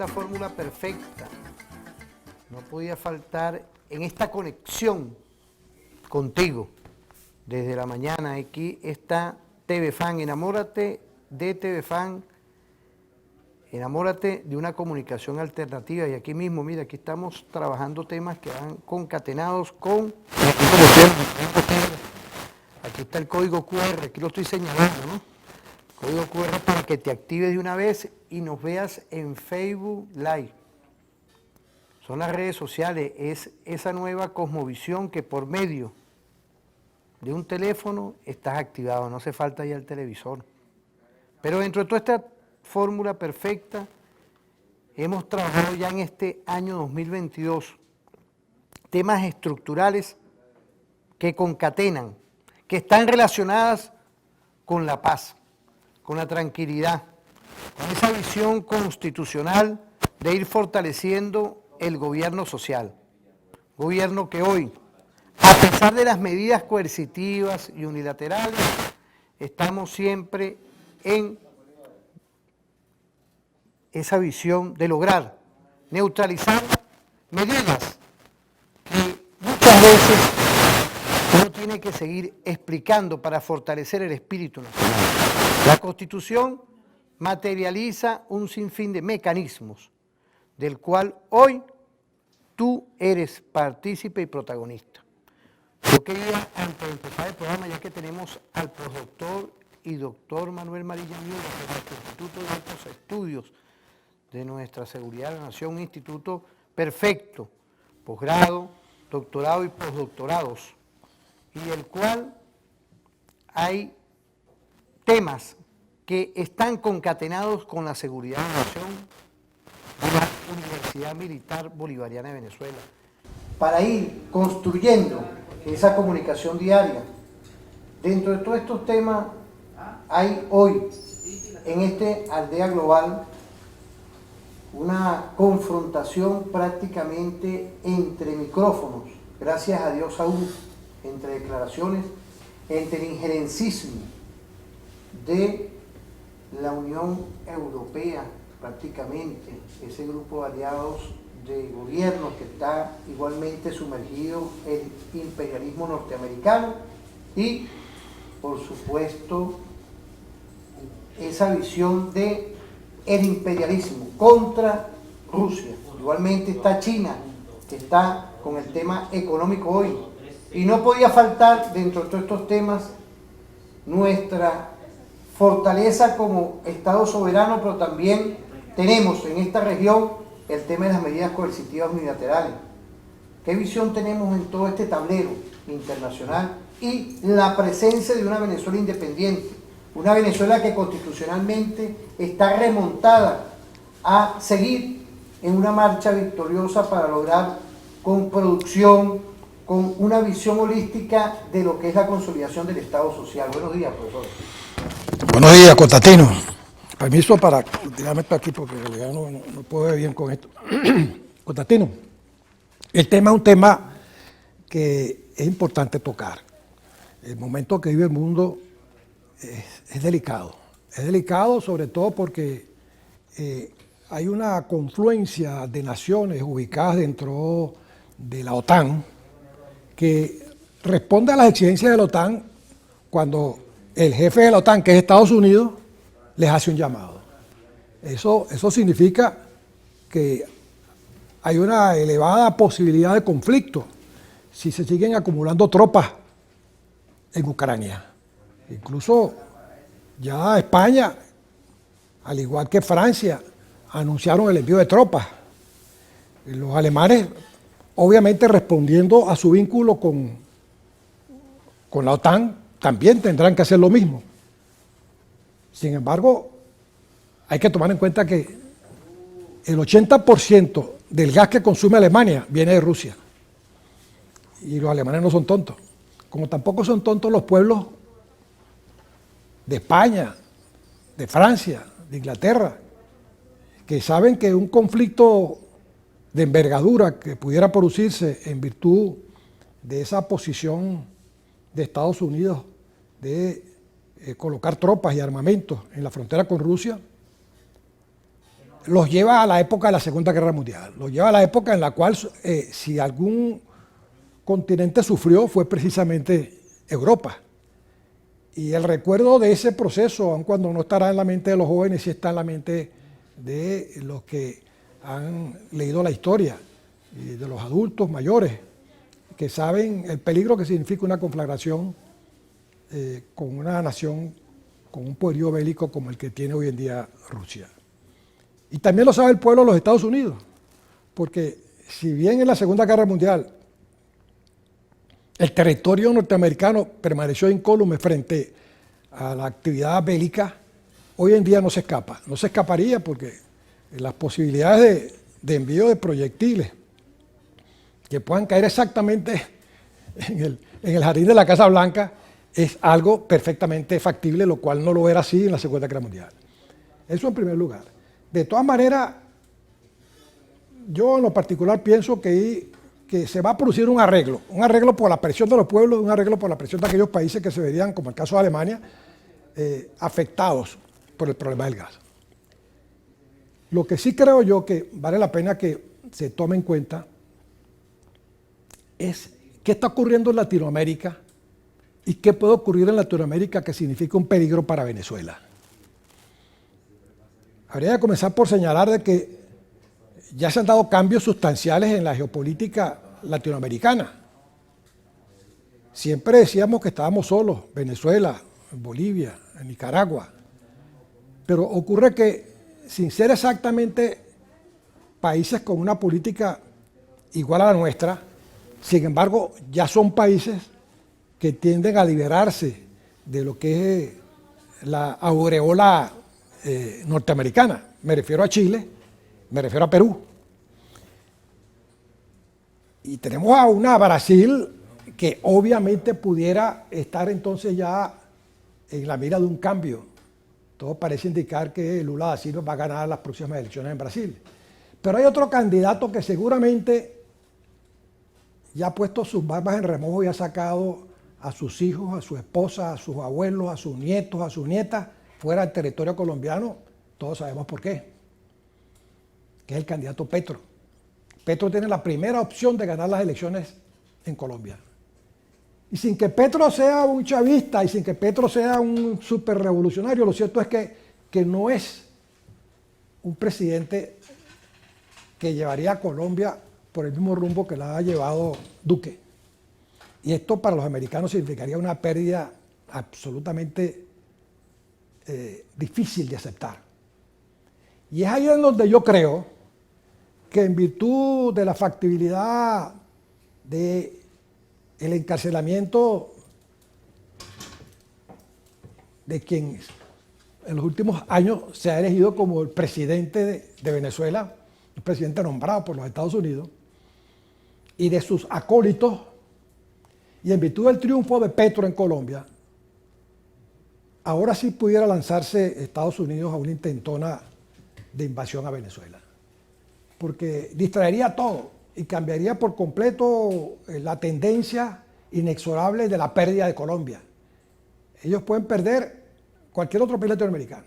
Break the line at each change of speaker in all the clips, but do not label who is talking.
esta fórmula perfecta. No podía faltar en esta conexión contigo. Desde la mañana aquí está TV Fan. Enamórate de TV Fan. Enamórate de una comunicación alternativa. Y aquí mismo, mira, aquí estamos trabajando temas que van concatenados con... Aquí está el código QR, aquí lo estoy señalando, ¿no? Código QR para que te actives de una vez y nos veas en Facebook Live. Son las redes sociales, es esa nueva cosmovisión que por medio de un teléfono estás activado, no hace falta ya el televisor. Pero dentro de toda esta fórmula perfecta, hemos trabajado ya en este año 2022 temas estructurales que concatenan, que están relacionadas con la paz, con la tranquilidad, con esa visión constitucional de ir fortaleciendo el gobierno social. Gobierno que hoy, a pesar de las medidas coercitivas y unilaterales, estamos siempre en esa visión de lograr neutralizar medidas que muchas veces uno tiene que seguir explicando para fortalecer el espíritu nacional. La Constitución materializa un sinfín de mecanismos del cual hoy tú eres partícipe y protagonista. Yo quería, antes de empezar el programa, ya que tenemos al postdoctor y doctor Manuel Marilla Miura, del Instituto de Altos Estudios de nuestra Seguridad de la Nación, un instituto perfecto, posgrado, doctorado y postdoctorados, y el cual hay temas que están concatenados con la seguridad de la nación de la Universidad Militar Bolivariana de Venezuela, para ir construyendo esa comunicación diaria. Dentro de todos estos temas hay hoy, en este Aldea Global, una confrontación prácticamente entre micrófonos, gracias a Dios aún, entre declaraciones, entre el injerencismo de la Unión Europea, prácticamente, ese grupo de aliados de gobiernos que está igualmente sumergido en el imperialismo norteamericano y, por supuesto, esa visión de el imperialismo contra Rusia. Igualmente está China, que está con el tema económico hoy. Y no podía faltar, dentro de todos estos temas, nuestra fortaleza como Estado soberano, pero también tenemos en esta región el tema de las medidas coercitivas unilaterales. ¿Qué visión tenemos en todo este tablero internacional? Y la presencia de una Venezuela independiente, una Venezuela que constitucionalmente está remontada a seguir en una marcha victoriosa para lograr con producción, con una visión holística de lo que es la consolidación del Estado social. Buenos días, profesor.
Buenos días, Constantino. Permiso para tirarme esto aquí porque en realidad no puedo ver bien con esto. Constantino, el tema es un tema que es importante tocar. El momento que vive el mundo es delicado. Es delicado sobre todo porque hay una confluencia de naciones ubicadas dentro de la OTAN que responde a las exigencias de la OTAN cuando el jefe de la OTAN, que es Estados Unidos, les hace un llamado. Eso significa que hay una elevada posibilidad de conflicto si se siguen acumulando tropas en Ucrania. Incluso ya España, al igual que Francia, anunciaron el envío de tropas. Y los alemanes, obviamente respondiendo a su vínculo con la OTAN, también tendrán que hacer lo mismo. Sin embargo, hay que tomar en cuenta que el 80% del gas que consume Alemania viene de Rusia. Y los alemanes no son tontos. Como tampoco son tontos los pueblos de España, de Francia, de Inglaterra, que saben que un conflicto de envergadura que pudiera producirse en virtud de esa posición de Estados Unidos de colocar tropas y armamentos en la frontera con Rusia, los lleva a la época de la Segunda Guerra Mundial, los lleva a la época en la cual si algún continente sufrió fue precisamente Europa. Y el recuerdo de ese proceso, aun cuando no estará en la mente de los jóvenes, sí está en la mente de los que han leído la historia, y de los adultos mayores, que saben el peligro que significa una conflagración con una nación con un poderío bélico como el que tiene hoy en día Rusia. Y también lo sabe el pueblo de los Estados Unidos, porque si bien en la Segunda Guerra Mundial el territorio norteamericano permaneció incólume frente a la actividad bélica, hoy en día no se escapa. No se escaparía porque las posibilidades de envío de proyectiles que puedan caer exactamente en el jardín de la Casa Blanca es algo perfectamente factible, lo cual no lo era así en la Segunda Guerra Mundial. Eso en primer lugar. De todas maneras, yo en lo particular pienso que se va a producir un arreglo por la presión de los pueblos, un arreglo por la presión de aquellos países que se verían, como el caso de Alemania, afectados por el problema del gas. Lo que sí creo yo que vale la pena que se tome en cuenta es qué está ocurriendo en Latinoamérica y qué puede ocurrir en Latinoamérica que significa un peligro para Venezuela. Habría que comenzar por señalar de que ya se han dado cambios sustanciales en la geopolítica latinoamericana. Siempre decíamos que estábamos solos, Venezuela, Bolivia, Nicaragua, pero ocurre que sin ser exactamente países con una política igual a la nuestra, sin embargo ya son países que tienden a liberarse de lo que es la aureola norteamericana. Me refiero a Chile, me refiero a Perú. Y tenemos a una Brasil que obviamente pudiera estar entonces ya en la mira de un cambio. Todo parece indicar que Lula da Silva va a ganar las próximas elecciones en Brasil. Pero hay otro candidato que seguramente ya ha puesto sus barbas en remojo y ha sacado a sus hijos, a su esposa, a sus abuelos, a sus nietos, a sus nietas fuera del territorio colombiano. Todos sabemos por qué. Que es el candidato Petro. Petro tiene la primera opción de ganar las elecciones en Colombia. Y sin que Petro sea un chavista y sin que Petro sea un superrevolucionario, lo cierto es que no es un presidente que llevaría a Colombia por el mismo rumbo que la ha llevado Duque. Y esto para los americanos significaría una pérdida absolutamente difícil de aceptar. Y es ahí en donde yo creo que en virtud de la factibilidad del encarcelamiento de quien en los últimos años se ha elegido como el presidente de Venezuela, un presidente nombrado por los Estados Unidos, y de sus acólitos, y en virtud del triunfo de Petro en Colombia, ahora sí pudiera lanzarse Estados Unidos a una intentona de invasión a Venezuela, porque distraería todo y cambiaría por completo la tendencia inexorable de la pérdida de Colombia. Ellos pueden perder cualquier otro país latinoamericano,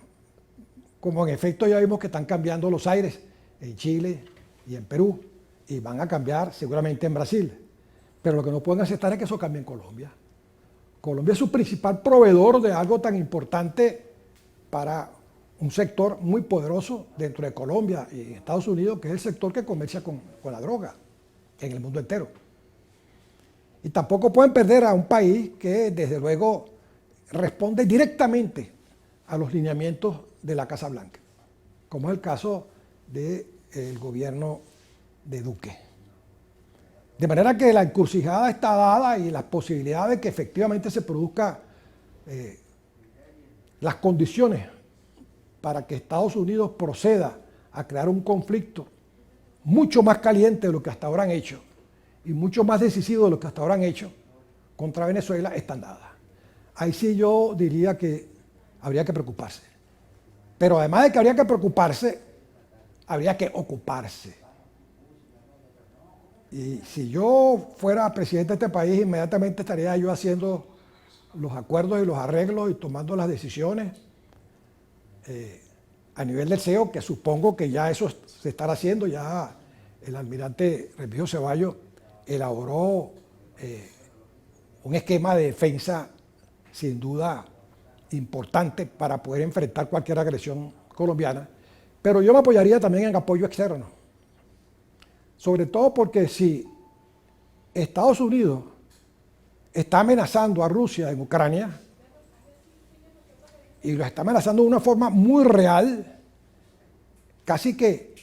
como en efecto ya vimos que están cambiando los aires en Chile y en Perú, y van a cambiar seguramente en Brasil. Pero lo que no pueden aceptar es que eso cambie en Colombia. Colombia es su principal proveedor de algo tan importante para un sector muy poderoso dentro de Colombia y Estados Unidos, que es el sector que comercia con la droga en el mundo entero. Y tampoco pueden perder a un país que, desde luego, responde directamente a los lineamientos de la Casa Blanca, como es el caso del gobierno de Duque. De manera que la encrucijada está dada y las posibilidades de que efectivamente se produzcan las condiciones para que Estados Unidos proceda a crear un conflicto mucho más caliente de lo que hasta ahora han hecho y mucho más decisivo de lo que hasta ahora han hecho contra Venezuela están dadas. Ahí sí yo diría que habría que preocuparse. Pero además de que habría que preocuparse, habría que ocuparse. Y si yo fuera presidente de este país, inmediatamente estaría yo haciendo los acuerdos y los arreglos y tomando las decisiones a nivel del CEO, que supongo que ya eso se estará haciendo, ya el almirante Remigio Ceballos elaboró un esquema de defensa sin duda importante para poder enfrentar cualquier agresión colombiana, pero yo me apoyaría también en apoyo externo, sobre todo porque si Estados Unidos está amenazando a Rusia en Ucrania, y lo está amenazando de una forma muy real, casi que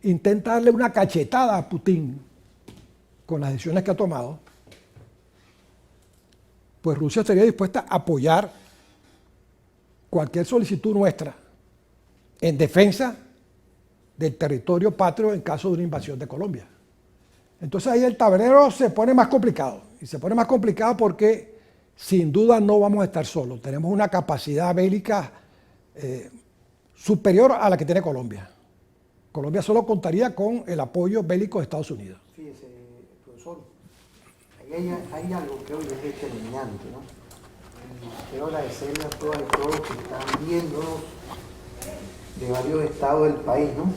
intenta darle una cachetada a Putin con las decisiones que ha tomado, pues Rusia estaría dispuesta a apoyar cualquier solicitud nuestra en defensa del territorio patrio en caso de una invasión de Colombia. Entonces ahí el tablero se pone más complicado, y se pone más complicado porque sin duda no vamos a estar solos. Tenemos una capacidad bélica superior a la que tiene Colombia. Colombia solo contaría con el apoyo bélico de Estados Unidos.
Fíjese, profesor, hay algo que hoy es determinante, ¿no? Y quiero agradecerle a todas y todos que están viéndonos de varios estados del país, ¿no?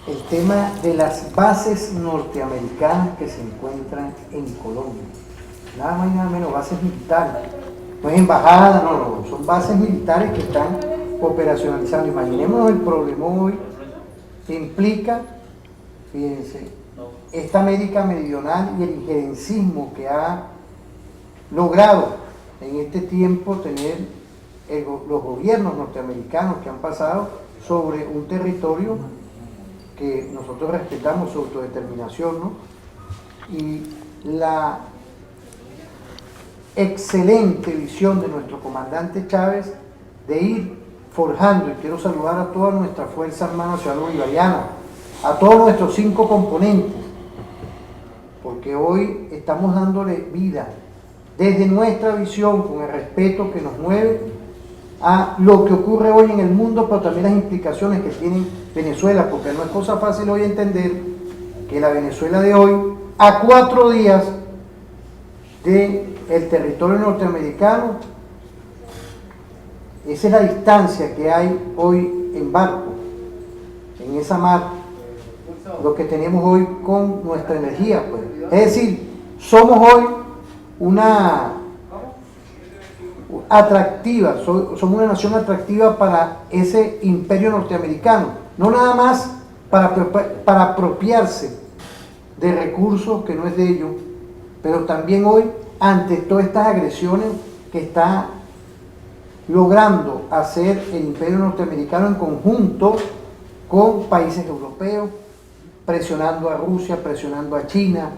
El tema de las bases norteamericanas que se encuentran en Colombia. Nada más y nada menos, bases militares. No es embajada, no, son bases militares que están operacionalizando. Imaginémonos el problema hoy que implica, fíjense, esta América meridional y el injerencismo que ha logrado en este tiempo tener los gobiernos norteamericanos que han pasado sobre un territorio que nosotros respetamos, su autodeterminación, ¿no? Y la excelente visión de nuestro comandante Chávez de ir forjando, y quiero saludar a toda nuestra Fuerza Armada Nacional Bolivariana, a todos nuestros 5 componentes, porque hoy estamos dándole vida desde nuestra visión, con el respeto que nos mueve, a lo que ocurre hoy en el mundo, pero también las implicaciones que tiene Venezuela, porque no es cosa fácil hoy entender que la Venezuela de hoy, a 4 días del territorio norteamericano, esa es la distancia que hay hoy en barco, en esa mar, lo que tenemos hoy con nuestra energía, pues. Es decir, somos hoy una atractiva, somos una nación atractiva para ese imperio norteamericano, no nada más para apropiarse de recursos que no es de ellos, pero también hoy ante todas estas agresiones que está logrando hacer el imperio norteamericano en conjunto con países europeos, presionando a Rusia, presionando a China,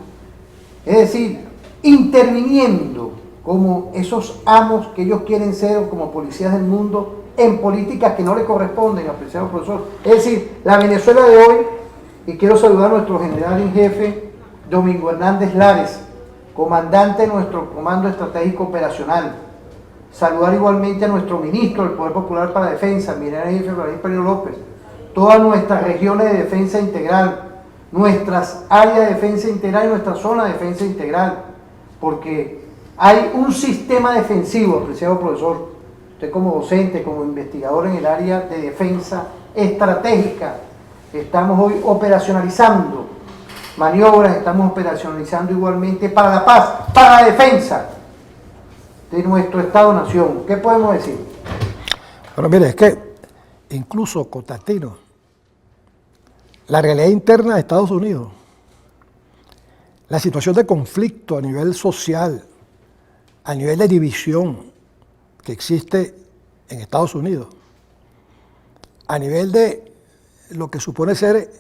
es decir, interviniendo como esos amos que ellos quieren ser o como policías del mundo en políticas que no le corresponden, apreciado profesor. Es decir, la Venezuela de hoy, y quiero saludar a nuestro general en jefe, Domingo Hernández Lares, comandante de nuestro Comando Estratégico Operacional. Saludar igualmente a nuestro ministro del Poder Popular para la Defensa, mi general en jefe Vladimir Peña López, todas nuestras regiones de defensa integral, nuestras áreas de defensa integral y nuestra zona de defensa integral, porque hay un sistema defensivo, apreciado profesor, usted como docente, como investigador en el área de defensa estratégica, estamos hoy operacionalizando maniobras, estamos operacionalizando igualmente para la paz, para la defensa de nuestro Estado-Nación. ¿Qué podemos decir?
Bueno, mire, es que incluso Constantino, la realidad interna de Estados Unidos, la situación de conflicto a nivel social, a nivel de división que existe en Estados Unidos, a nivel de lo que supone ser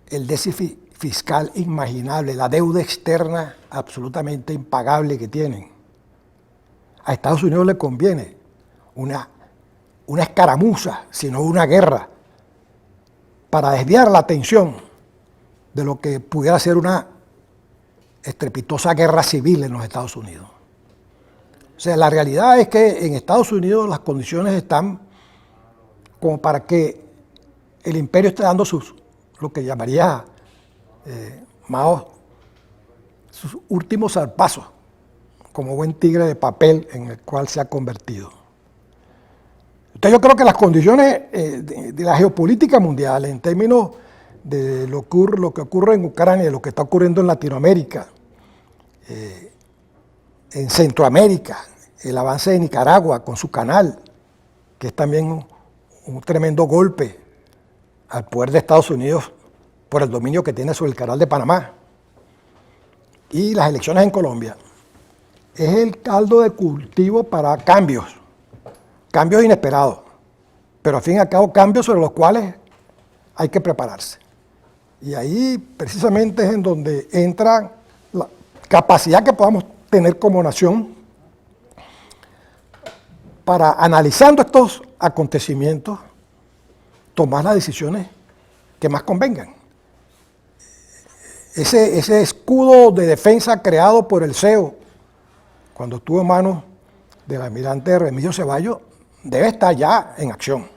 el déficit fiscal inimaginable, la deuda externa absolutamente impagable que tienen. A Estados Unidos le conviene una escaramuza, sino una guerra, para desviar la atención de lo que pudiera ser una estrepitosa guerra civil en los Estados Unidos. O sea, la realidad es que en Estados Unidos las condiciones están como para que el imperio esté dando lo que llamaría Mao, sus últimos zarpazos, como buen tigre de papel en el cual se ha convertido. Entonces yo creo que las condiciones de la geopolítica mundial en términos de lo que ocurre en Ucrania, lo que está ocurriendo en Latinoamérica, en Centroamérica, el avance de Nicaragua con su canal, que es también un tremendo golpe al poder de Estados Unidos por el dominio que tiene sobre el canal de Panamá, y las elecciones en Colombia, es el caldo de cultivo para cambios inesperados, pero al fin y al cabo cambios sobre los cuales hay que prepararse. Y ahí precisamente es en donde entra la capacidad que podamos tener como nación para, analizando estos acontecimientos, tomar las decisiones que más convengan. Ese escudo de defensa creado por el CEO, cuando estuvo en manos del almirante Remigio Ceballos, debe estar ya en acción.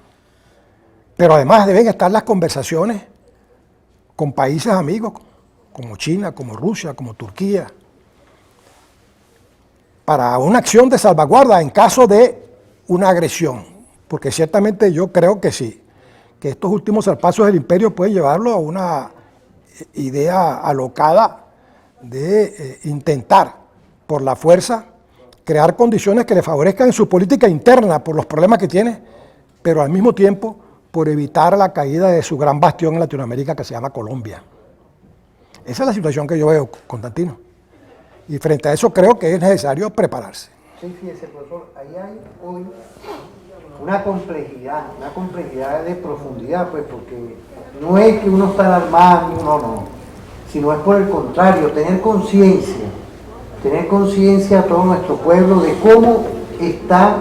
Pero además deben estar las conversaciones con países amigos, como China, como Rusia, como Turquía, para una acción de salvaguarda en caso de una agresión. Porque ciertamente yo creo que sí, que estos últimos zarpazos del imperio pueden llevarlo a una idea alocada de intentar, por la fuerza, crear condiciones que le favorezcan en su política interna por los problemas que tiene, pero al mismo tiempo por evitar la caída de su gran bastión en Latinoamérica que se llama Colombia. Esa es la situación que yo veo, Constantino. Y frente a eso creo que es necesario prepararse.
Sí, fíjese, profesor, ahí hay hoy una complejidad de profundidad, pues, porque no es que uno está alarmando, no, sino es por el contrario, tener conciencia a todo nuestro pueblo de cómo está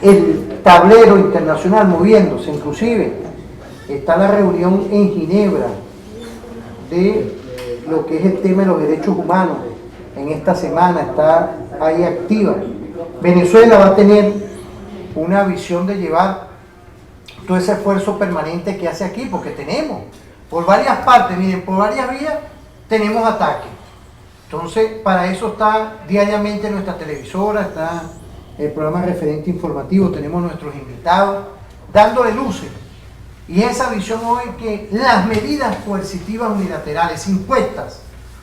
el tablero internacional moviéndose. Inclusive está la reunión en Ginebra de lo que es el tema de los derechos humanos. En esta semana está ahí activa. Venezuela va a tener una visión de llevar todo ese esfuerzo permanente que hace aquí, porque tenemos por varias partes, miren, por varias vías tenemos ataques. Entonces, para eso está diariamente nuestra televisora, está el programa Referente Informativo, tenemos nuestros invitados dándole luces. Y esa visión hoy, que las medidas coercitivas unilaterales impuestas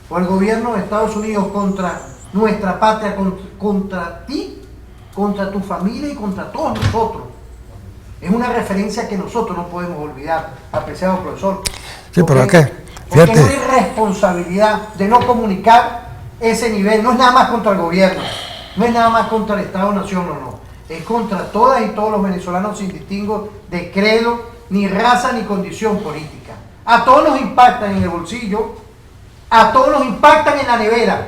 por el gobierno de Estados Unidos contra nuestra patria, contra ti, contra tu familia y contra todos nosotros, es una referencia que nosotros no podemos olvidar, apreciado profesor.
Sí, pero ¿qué?
Porque no hay responsabilidad de no comunicar ese nivel. No es nada más contra el gobierno, no es nada más contra el Estado-Nación, no. Es contra todas y todos los venezolanos sin distingo de credo, ni raza, ni condición política. A todos nos impactan en el bolsillo, a todos nos impactan en la nevera,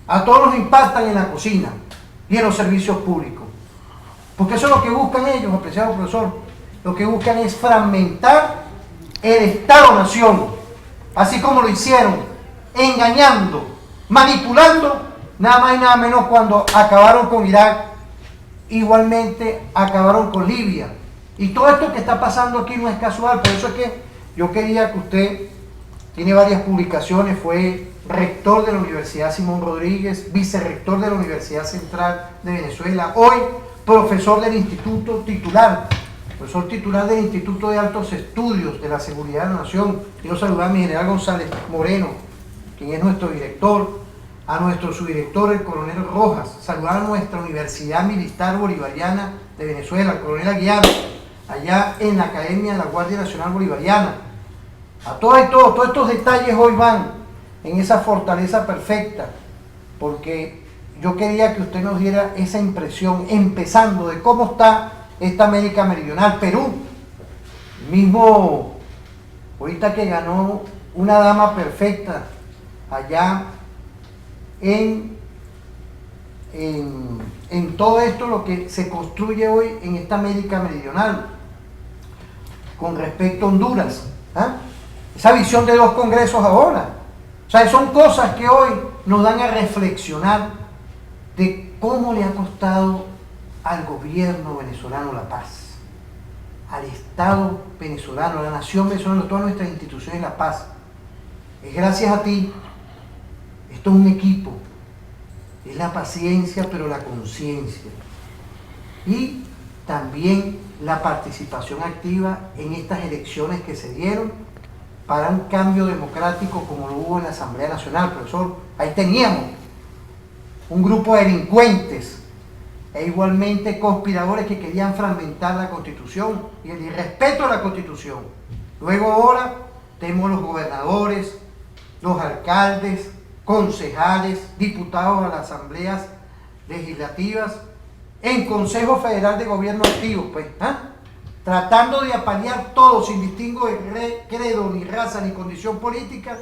a todos nos impactan en la cocina y en los servicios públicos. Porque eso es lo que buscan ellos, apreciado profesor. Lo que buscan es fragmentar el Estado-Nación, así como lo hicieron, engañando, manipulando, nada más y nada menos cuando acabaron con Irak, igualmente acabaron con Libia. Y todo esto que está pasando aquí no es casual, por eso es que yo quería que usted, tiene varias publicaciones, fue rector de la Universidad Simón Rodríguez, vicerrector de la Universidad Central de Venezuela, hoy profesor del Instituto titular, profesor titular del Instituto de Altos Estudios de la Seguridad de la Nación. Quiero saludar a mi general González Moreno, quien es nuestro director, a nuestro subdirector, el coronel Rojas, saludar a nuestra Universidad Militar Bolivariana de Venezuela, el coronel Aguiar, allá en la Academia de la Guardia Nacional Bolivariana. A todos estos detalles hoy van en esa fortaleza perfecta, porque yo quería que usted nos diera esa impresión, empezando de cómo está esta América Meridional. Perú, mismo ahorita que ganó una dama perfecta allá en todo esto, lo que se construye hoy en esta América Meridional con respecto a Honduras, esa visión de 2 congresos ahora, o sea, son cosas que hoy nos dan a reflexionar de cómo le ha costado al gobierno venezolano la paz, al Estado venezolano, a la nación venezolana, a todas nuestras instituciones la paz. Es gracias a ti. Esto es un equipo, es la paciencia, pero la conciencia. Y también la participación activa en estas elecciones que se dieron para un cambio democrático como lo hubo en la Asamblea Nacional, profesor. Ahí teníamos un grupo de delincuentes e igualmente conspiradores que querían fragmentar la Constitución y el irrespeto a la Constitución. Luego ahora tenemos los gobernadores, los alcaldes, concejales, diputados a las asambleas legislativas, en Consejo Federal de Gobierno activo, pues, tratando de apalear todo sin distingo de credo, ni raza, ni condición política,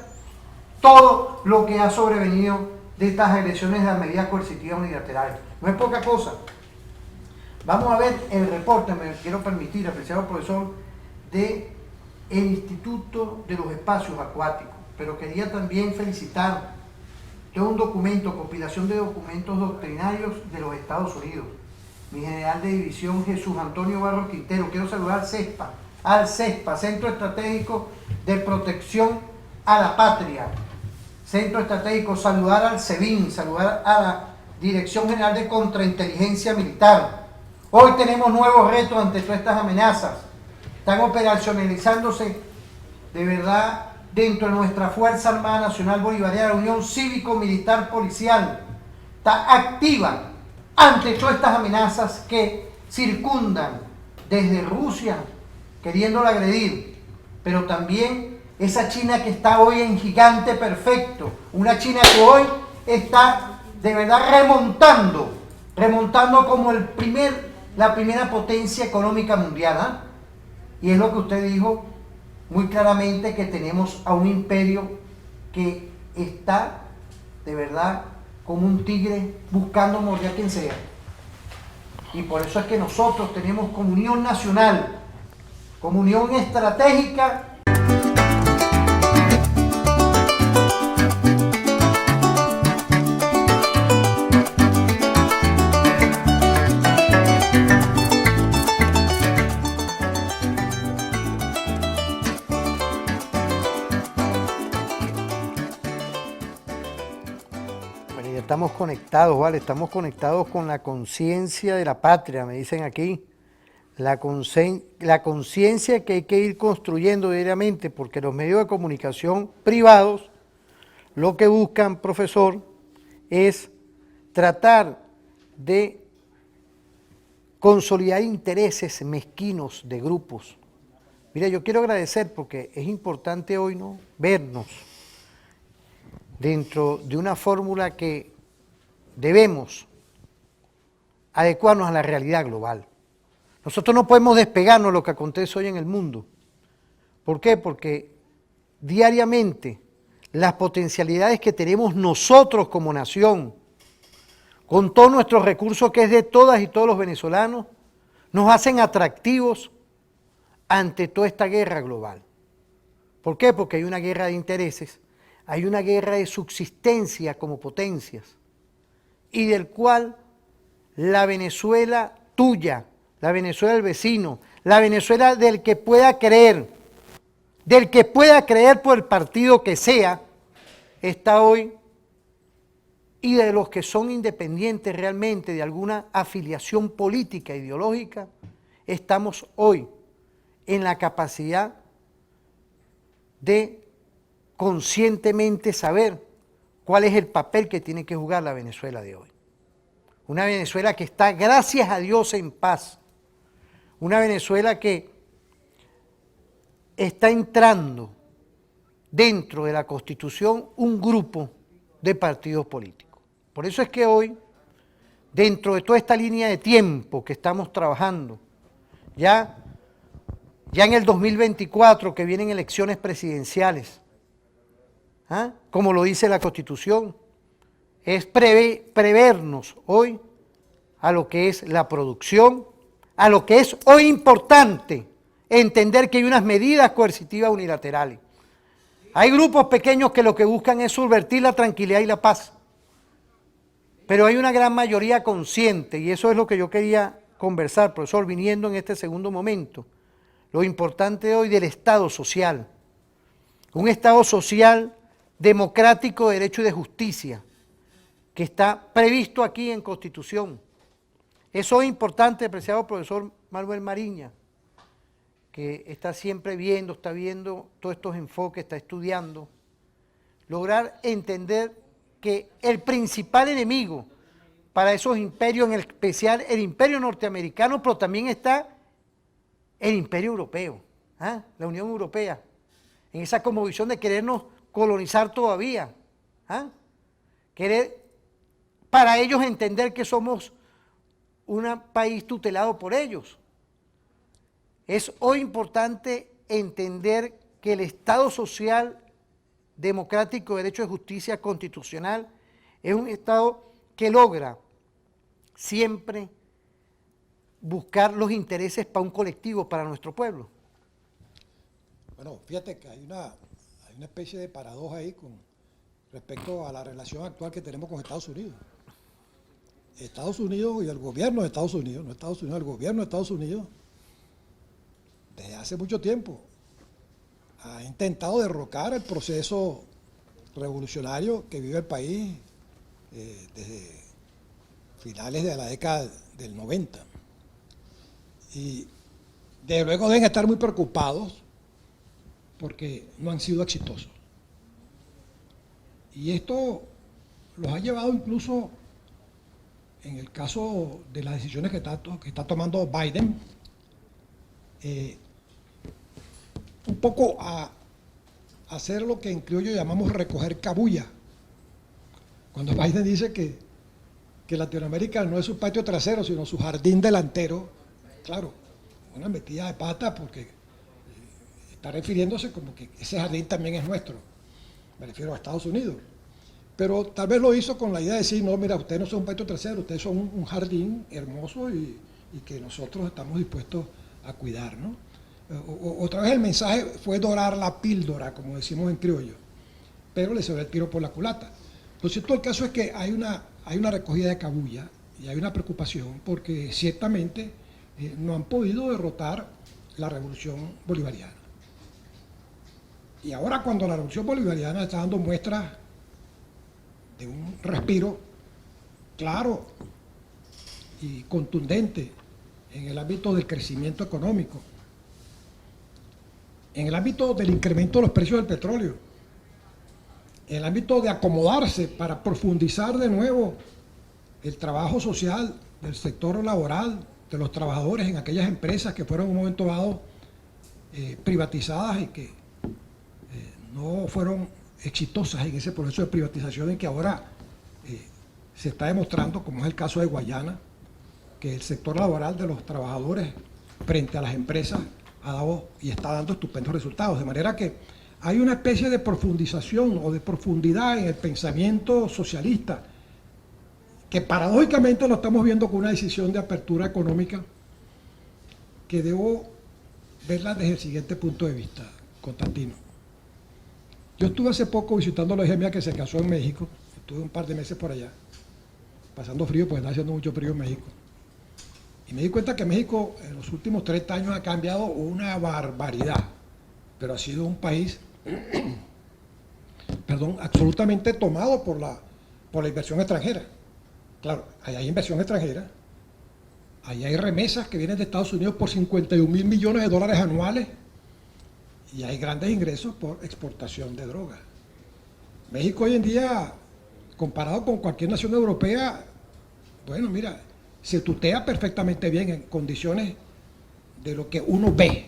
todo lo que ha sobrevenido de estas elecciones de las medidas coercitivas unilaterales. No es poca cosa. Vamos a ver el reporte, me quiero permitir, apreciado profesor, de el Instituto de los Espacios Acuáticos, pero quería también felicitar de un documento, compilación de documentos doctrinarios de los Estados Unidos. Mi general de división Jesús Antonio Barros Quintero, quiero saludar al CESPA, Centro Estratégico de Protección a la Patria, Centro Estratégico, saludar al SEBIN, saludar a la Dirección General de Contrainteligencia Militar. Hoy tenemos nuevos retos ante todas estas amenazas, están operacionalizándose de verdad dentro de nuestra Fuerza Armada Nacional Bolivariana, la Unión Cívico-Militar Policial, está activa ante todas estas amenazas que circundan desde Rusia, queriéndola agredir, pero también esa China que está hoy en gigante perfecto, una China que hoy está de verdad remontando como la primera potencia económica mundial, y es lo que usted dijo muy claramente, que tenemos a un imperio que está de verdad como un tigre buscando morder a quien sea. Y por eso es que nosotros tenemos comunión nacional, comunión estratégica. Estamos conectados, ¿vale? Estamos conectados con la conciencia de la patria, me dicen aquí. La conciencia que hay que ir construyendo diariamente, porque los medios de comunicación privados lo que buscan, profesor, es tratar de consolidar intereses mezquinos de grupos. Mira, yo quiero agradecer porque es importante hoy, ¿no?, vernos dentro de una fórmula que debemos adecuarnos a la realidad global. Nosotros no podemos despegarnos de lo que acontece hoy en el mundo. ¿Por qué? Porque diariamente las potencialidades que tenemos nosotros como nación, con todos nuestros recursos que es de todas y todos los venezolanos, nos hacen atractivos ante toda esta guerra global. ¿Por qué? Porque hay una guerra de intereses, hay una guerra de subsistencia como potencias, y del cual la Venezuela tuya, la Venezuela del vecino, la Venezuela del que pueda creer por el partido que sea, está hoy, y de los que son independientes realmente de alguna afiliación política, ideológica, estamos hoy en la capacidad de conscientemente saber cuál es el papel que tiene que jugar la Venezuela de hoy. Una Venezuela que está, gracias a Dios, en paz. Una Venezuela que está entrando dentro de la Constitución un grupo de partidos políticos. Por eso es que hoy, dentro de toda esta línea de tiempo que estamos trabajando, ya en el 2024, que vienen elecciones presidenciales, como lo dice la Constitución, es prevernos hoy a lo que es la producción, a lo que es hoy importante entender que hay unas medidas coercitivas unilaterales. Hay grupos pequeños que lo que buscan es subvertir la tranquilidad y la paz, pero hay una gran mayoría consciente, y eso es lo que yo quería conversar, profesor, viniendo en este segundo momento, lo importante hoy del Estado social, un Estado social democrático, de derecho y de justicia, que está previsto aquí en Constitución. Eso es importante, apreciado profesor Manuel Mariña, que está siempre viendo, está viendo todos estos enfoques, está estudiando, lograr entender que el principal enemigo para esos imperios, en especial el imperio norteamericano, pero también está el imperio europeo, la Unión Europea, en esa cosmovisión de querernos colonizar todavía, querer para ellos entender que somos un país tutelado por ellos. Es hoy importante entender que el Estado social, democrático, de derecho de justicia constitucional, es un Estado que logra siempre buscar los intereses para un colectivo, para nuestro pueblo.
Bueno, fíjate que hay una especie de paradoja ahí con respecto a la relación actual que tenemos con Estados Unidos. Estados Unidos y el gobierno de Estados Unidos, no Estados Unidos, el gobierno de Estados Unidos, desde hace mucho tiempo, ha intentado derrocar el proceso revolucionario que vive el país desde finales de la década del 90. Y desde luego deben estar muy preocupados porque no han sido exitosos. Y esto los ha llevado incluso, en el caso de las decisiones que está tomando Biden, un poco a hacer lo que en criollo llamamos recoger cabuya. Cuando Biden dice que Latinoamérica no es su patio trasero, sino su jardín delantero, claro, una metida de pata porque está refiriéndose como que ese jardín también es nuestro, me refiero a Estados Unidos. Pero tal vez lo hizo con la idea de decir, no, mira, ustedes no son un patio trasero, ustedes son un jardín hermoso y que nosotros estamos dispuestos a cuidar, ¿no? Otra vez el mensaje fue dorar la píldora, como decimos en criollo, pero le salió el tiro por la culata. Lo cierto del caso es que hay una recogida de cabulla y hay una preocupación porque ciertamente no han podido derrotar la revolución bolivariana. Y ahora cuando la revolución bolivariana está dando muestras de un respiro claro y contundente en el ámbito del crecimiento económico, en el ámbito del incremento de los precios del petróleo, en el ámbito de acomodarse para profundizar de nuevo el trabajo social del sector laboral, de los trabajadores en aquellas empresas que fueron en un momento dado privatizadas y que no fueron exitosas en ese proceso de privatización en que ahora se está demostrando, como es el caso de Guayana, que el sector laboral de los trabajadores frente a las empresas ha dado y está dando estupendos resultados. De manera que hay una especie de profundización o de profundidad en el pensamiento socialista que paradójicamente lo estamos viendo con una decisión de apertura económica que debo verla desde el siguiente punto de vista, Constantino. Yo estuve hace poco visitando a la hija mía que se casó en México, estuve un par de meses por allá, pasando frío porque está haciendo mucho frío en México. Y me di cuenta que México en los últimos 30 años ha cambiado una barbaridad, pero ha sido un país absolutamente tomado por la inversión extranjera. Claro, ahí hay inversión extranjera, ahí hay remesas que vienen de Estados Unidos por 51.000 millones de dólares anuales y hay grandes ingresos por exportación de drogas. México hoy en día, comparado con cualquier nación europea, bueno, mira, se tutea perfectamente bien en condiciones de lo que uno ve,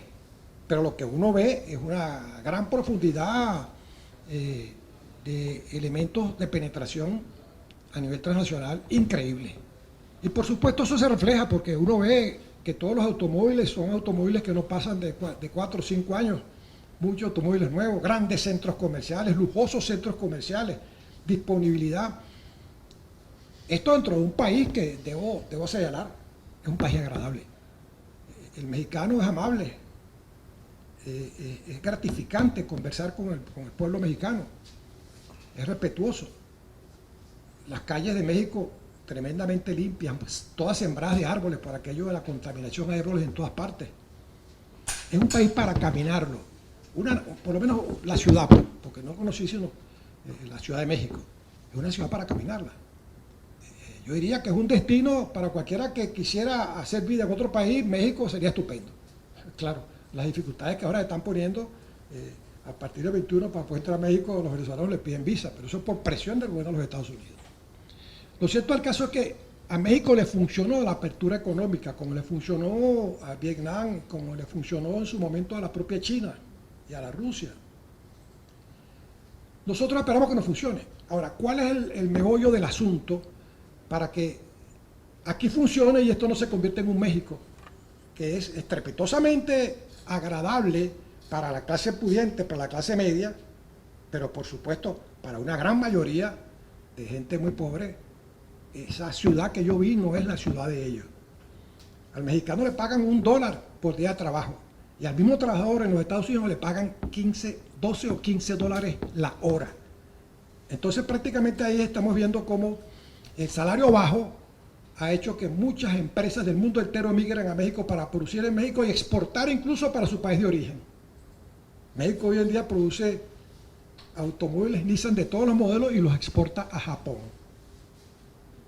pero lo que uno ve es una gran profundidad de elementos de penetración a nivel transnacional increíble. Y por supuesto eso se refleja porque uno ve que todos los automóviles son automóviles que no pasan de 4 o 5 años, muchos automóviles nuevos, grandes centros comerciales, lujosos centros comerciales, disponibilidad. Esto dentro de un país que debo señalar, es un país agradable. El mexicano es amable, es gratificante conversar con el pueblo mexicano, es respetuoso. Las calles de México tremendamente limpias, pues, todas sembradas de árboles, para aquello de la contaminación hay árboles en todas partes. Es un país para caminarlo, por lo menos la ciudad, porque no conocí sino la Ciudad de México, es una ciudad para caminarla. Yo diría que es un destino para cualquiera que quisiera hacer vida en otro país. México sería estupendo. Claro, las dificultades que ahora están poniendo a partir del 21 para poder entrar a México, los venezolanos les piden visa, pero eso es por presión del gobierno de los Estados Unidos. Lo cierto del caso es que a México le funcionó la apertura económica, como le funcionó a Vietnam, como le funcionó en su momento a la propia China y a la Rusia. Nosotros esperamos que nos funcione. Ahora, ¿cuál es el meollo del asunto para que aquí funcione y esto no se convierta en un México que es estrepitosamente agradable para la clase pudiente, para la clase media, pero por supuesto para una gran mayoría de gente muy pobre? Esa ciudad que yo vi no es la ciudad de ellos. Al mexicano le pagan $1 por día de trabajo y al mismo trabajador en los Estados Unidos le pagan 12 o 15 dólares la hora. Entonces prácticamente ahí estamos viendo cómo el salario bajo ha hecho que muchas empresas del mundo entero emigren a México para producir en México y exportar incluso para su país de origen. México hoy en día produce automóviles Nissan de todos los modelos y los exporta a Japón,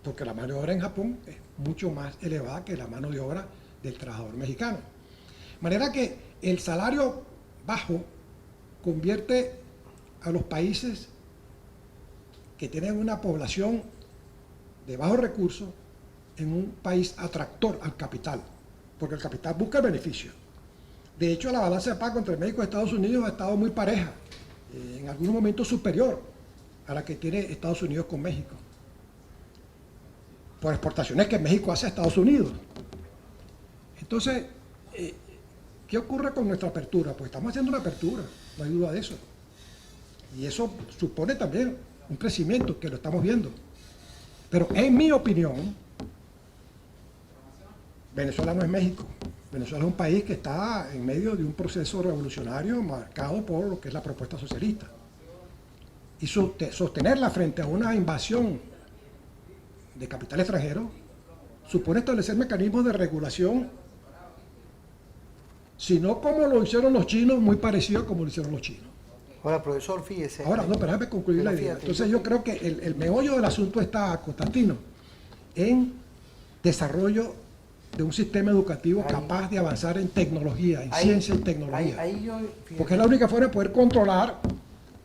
porque la mano de obra en Japón es mucho más elevada que la mano de obra del trabajador mexicano. De manera que el salario bajo convierte a los países que tienen una población de bajos recursos en un país atractor al capital, porque el capital busca el beneficio. De hecho, la balanza de pago entre México y Estados Unidos ha estado muy pareja, en algunos momentos superior a la que tiene Estados Unidos con México, por exportaciones que México hace a Estados Unidos. Entonces, ¿qué ocurre con nuestra apertura? Pues estamos haciendo una apertura, no hay duda de eso. Y eso supone también un crecimiento, que lo estamos viendo. Pero en mi opinión, Venezuela no es México. Venezuela es un país que está en medio de un proceso revolucionario marcado por lo que es la propuesta socialista. Y sostenerla frente a una invasión de capital extranjero supone establecer mecanismos de regulación, si no como lo hicieron los chinos, muy parecido a como lo hicieron los chinos.
Ahora, profesor, fíjese.
Ahora, no, pero déjame concluir la idea. Entonces yo creo que el meollo del asunto está, Constantino, en desarrollo de un sistema educativo capaz de avanzar en tecnología, en ciencia y tecnología. Porque es la única forma de poder controlar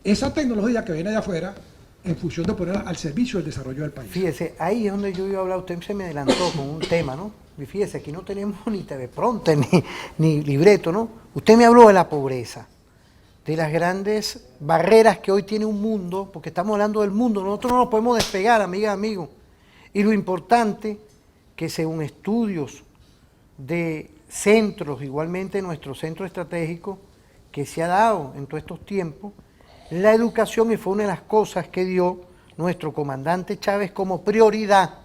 esa tecnología que viene de afuera en función de ponerla al servicio del desarrollo del país.
Fíjese, ahí es donde yo iba a hablar, usted se me adelantó con un tema, ¿no? Y fíjese, aquí no tenemos ni teleprompter, ni libreto, ¿no? Usted me habló de la pobreza, de las grandes barreras que hoy tiene un mundo, porque estamos hablando del mundo, nosotros no nos podemos despegar, amigas, amigos. Y lo importante, que según estudios de centros, igualmente nuestro centro estratégico, que se ha dado en todos estos tiempos, la educación, y fue una de las cosas que dio nuestro comandante Chávez como prioridad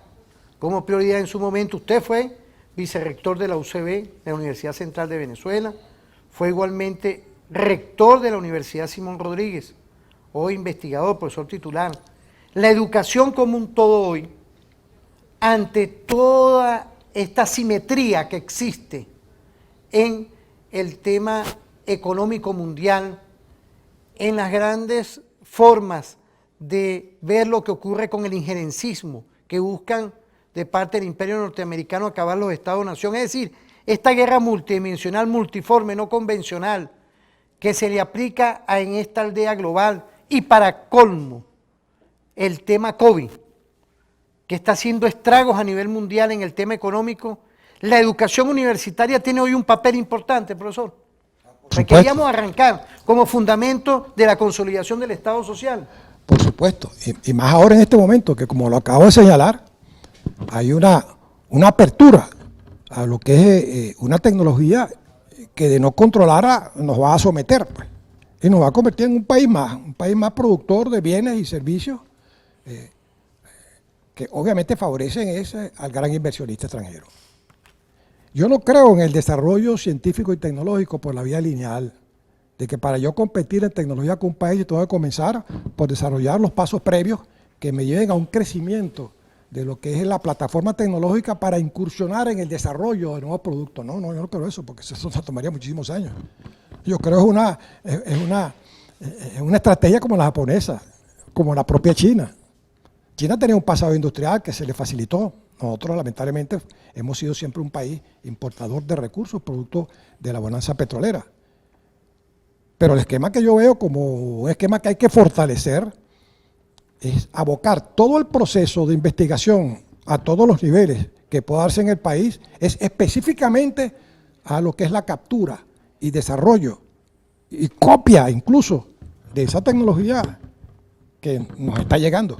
en su momento. Usted fue vicerrector de la UCB, de la Universidad Central de Venezuela, fue igualmente rector de la Universidad Simón Rodríguez, hoy investigador, profesor titular. La educación como un todo hoy, ante toda esta simetría que existe en el tema económico mundial, en las grandes formas de ver lo que ocurre con el injerencismo que buscan de parte del imperio norteamericano acabar los Estados-nación, es decir, esta guerra multidimensional, multiforme, no convencional, que se le aplica en esta aldea global, y para colmo, el tema COVID, que está haciendo estragos a nivel mundial en el tema económico. La educación universitaria tiene hoy un papel importante, profesor. Queríamos arrancar como fundamento de la consolidación del Estado social.
Por supuesto, y más ahora en este momento, que como lo acabo de señalar, hay una apertura a lo que es una tecnología que de no controlarla nos va a someter, pues, y nos va a convertir en un país más productor de bienes y servicios, que obviamente favorecen al gran inversionista extranjero. Yo no creo en el desarrollo científico y tecnológico por la vía lineal, de que para yo competir en tecnología con un país yo tengo que comenzar por desarrollar los pasos previos que me lleven a un crecimiento de lo que es la plataforma tecnológica para incursionar en el desarrollo de nuevos productos. No, yo no creo eso, porque eso tomaría muchísimos años. Yo creo es una estrategia como la japonesa, como la propia China, China tenía un pasado industrial que se le facilitó. Nosotros, lamentablemente, hemos sido siempre un país importador de recursos, producto de la bonanza petrolera. Pero el esquema que yo veo como un esquema que hay que fortalecer es abocar todo el proceso de investigación a todos los niveles que pueda darse en el país, es específicamente a lo que es la captura y desarrollo y copia incluso de esa tecnología que nos está llegando.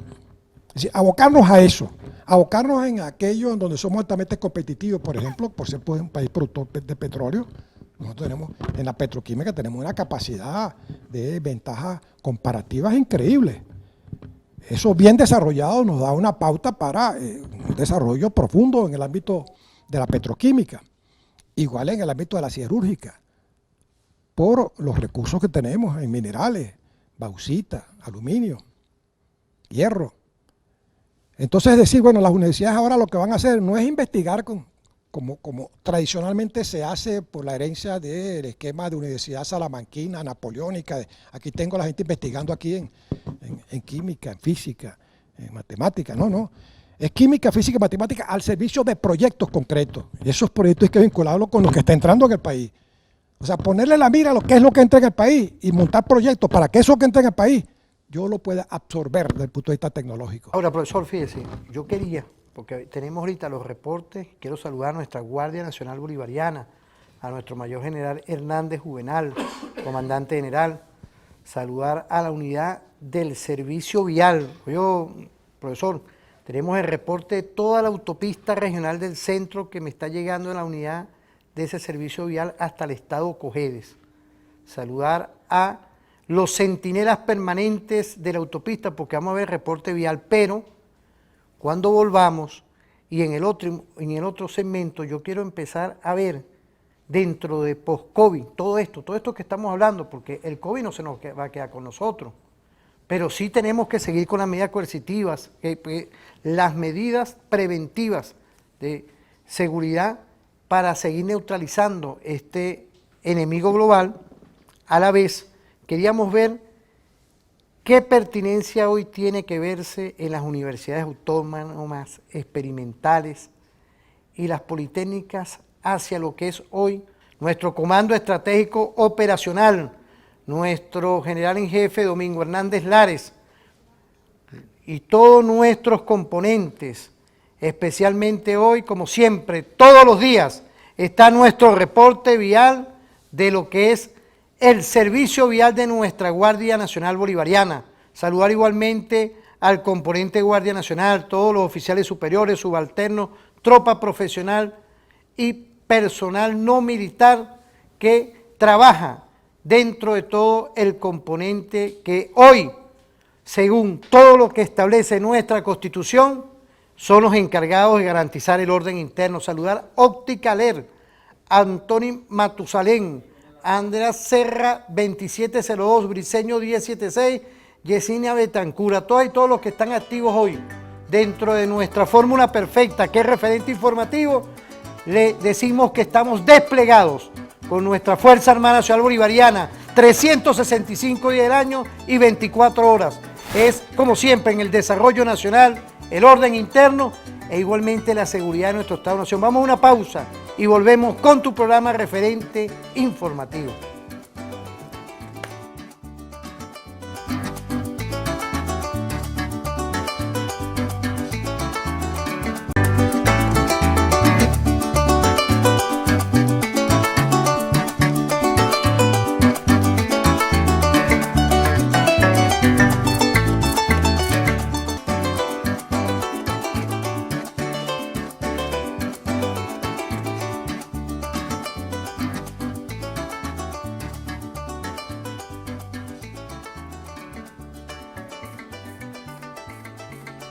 Es decir, abocarnos a eso, abocarnos en aquello en donde somos altamente competitivos, por ejemplo, por ser un país productor de petróleo. Nosotros tenemos, en la petroquímica tenemos una capacidad de ventajas comparativas increíbles. Eso bien desarrollado nos da una pauta para un desarrollo profundo en el ámbito de la petroquímica, igual en el ámbito de la siderúrgica, por los recursos que tenemos en minerales, bauxita, aluminio, hierro. Entonces, es decir, bueno, las universidades ahora lo que van a hacer no es investigar como tradicionalmente se hace por la herencia del esquema de universidad salamanquina, napoleónica. Aquí tengo a la gente investigando aquí en química, en física, en matemática. No. Es química, física y matemática al servicio de proyectos concretos. Y esos proyectos hay que vincularlos con lo que está entrando en el país. O sea, ponerle la mira a lo que es lo que entra en el país y montar proyectos para que eso que entra en el país yo lo pueda absorber desde el punto de vista tecnológico.
Ahora, profesor, fíjese, yo quería, porque tenemos ahorita los reportes, quiero saludar a nuestra Guardia Nacional Bolivariana, a nuestro mayor general Hernández Juvenal, comandante general, saludar a la unidad del servicio vial. Yo, profesor, tenemos el reporte de toda la autopista regional del centro que me está llegando en la unidad de ese servicio vial hasta el estado Cojedes. Saludar a los centinelas permanentes de la autopista, porque vamos a ver el reporte vial, pero cuando volvamos y en el otro segmento yo quiero empezar a ver dentro de post-COVID, todo esto que estamos hablando, porque el COVID no se nos va a quedar con nosotros, pero sí tenemos que seguir con las medidas coercitivas, las medidas preventivas de seguridad para seguir neutralizando este enemigo global. A la vez, queríamos ver qué pertinencia hoy tiene que verse en las universidades autónomas, experimentales y las politécnicas hacia lo que es hoy nuestro Comando Estratégico Operacional, nuestro general en jefe Domingo Hernández Lares y todos nuestros componentes, especialmente hoy, como siempre, todos los días, está nuestro reporte vial de lo que es el servicio vial de nuestra Guardia Nacional Bolivariana. Saludar igualmente al componente Guardia Nacional, todos los oficiales superiores, subalternos, tropa profesional y personal no militar que trabaja dentro de todo el componente que hoy, según todo lo que establece nuestra Constitución, son los encargados de garantizar el orden interno. Saludar Opticaler, Antoni Matusalén, Andrea Serra 2702, Briceño 1076, Yesenia Betancura, todos los que están activos hoy dentro de nuestra fórmula perfecta, que es referente informativo. Le decimos que estamos desplegados con nuestra Fuerza Armada Nacional Bolivariana, 365 días del año y 24 horas. Es, como siempre, en el desarrollo nacional, el orden interno e igualmente la seguridad de nuestro Estado-Nación. Vamos a una pausa y volvemos con tu programa referente informativo.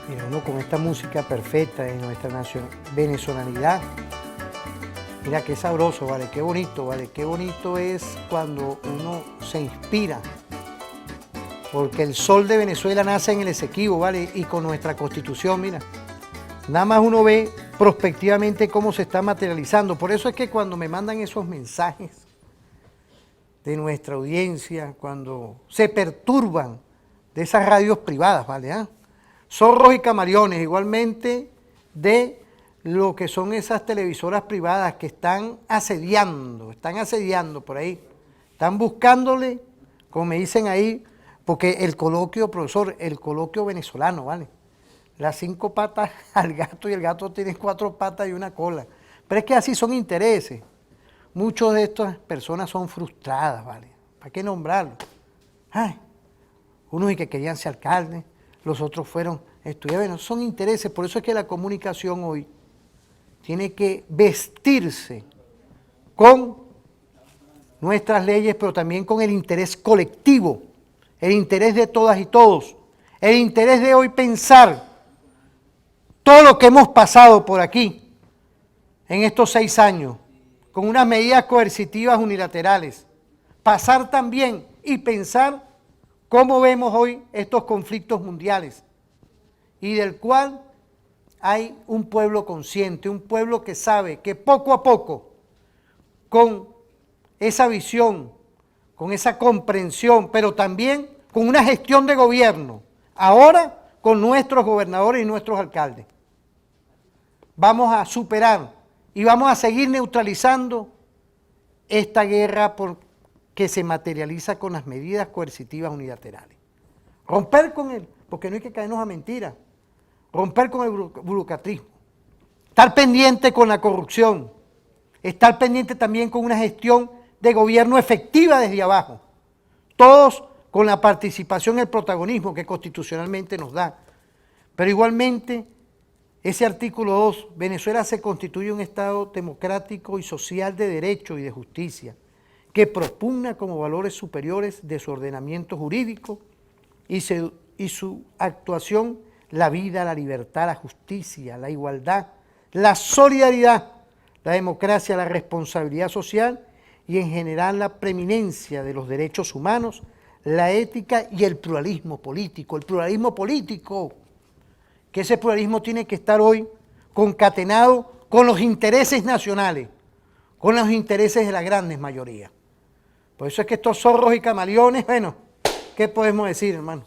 Mira, uno con esta música perfecta de nuestra venezolanidad, mira qué sabroso, ¿vale? Qué bonito es cuando uno se inspira, porque el sol de Venezuela nace en el Esequibo, ¿vale? Y con nuestra Constitución, mira, nada más uno ve prospectivamente cómo se está materializando. Por eso es que cuando me mandan esos mensajes de nuestra audiencia, cuando se perturban de esas radios privadas, ¿vale? zorros y camaleones, igualmente de lo que son esas televisoras privadas que están asediando por ahí, están buscándole, como me dicen ahí, porque el coloquio, profesor, el coloquio venezolano, ¿vale? Las 5 patas al gato y el gato tiene 4 patas y una cola. Pero es que así son intereses. Muchas de estas personas son frustradas, ¿vale? ¿Para qué nombrarlo? Ay, unos y que querían ser alcaldes, los otros fueron estudiantes. Bueno, son intereses, por eso es que la comunicación hoy tiene que vestirse con nuestras leyes, pero también con el interés colectivo, el interés de todas y todos, el interés de hoy pensar todo lo que hemos pasado por aquí en estos 6 años, con unas medidas coercitivas unilaterales, pasar también y pensar cómo vemos hoy estos conflictos mundiales y del cual hay un pueblo consciente, un pueblo que sabe que poco a poco, con esa visión, con esa comprensión, pero también con una gestión de gobierno, ahora con nuestros gobernadores y nuestros alcaldes, vamos a superar y vamos a seguir neutralizando esta guerra que se materializa con las medidas coercitivas unilaterales. Romper con él, porque no hay que caernos a mentiras, romper con el burocratismo, estar pendiente con la corrupción, estar pendiente también con una gestión de gobierno efectiva desde abajo, todos con la participación y el protagonismo que constitucionalmente nos da. Pero igualmente, ese artículo 2, Venezuela se constituye un Estado democrático y social de derecho y de justicia, que propugna como valores superiores de su ordenamiento jurídico y su actuación la vida, la libertad, la justicia, la igualdad, la solidaridad, la democracia, la responsabilidad social y en general la preeminencia de los derechos humanos, la ética y el pluralismo político. El pluralismo político, que ese pluralismo tiene que estar hoy concatenado con los intereses nacionales, con los intereses de la grandes mayoría. Por eso es que estos zorros y camaleones, bueno, ¿qué podemos decir, hermano?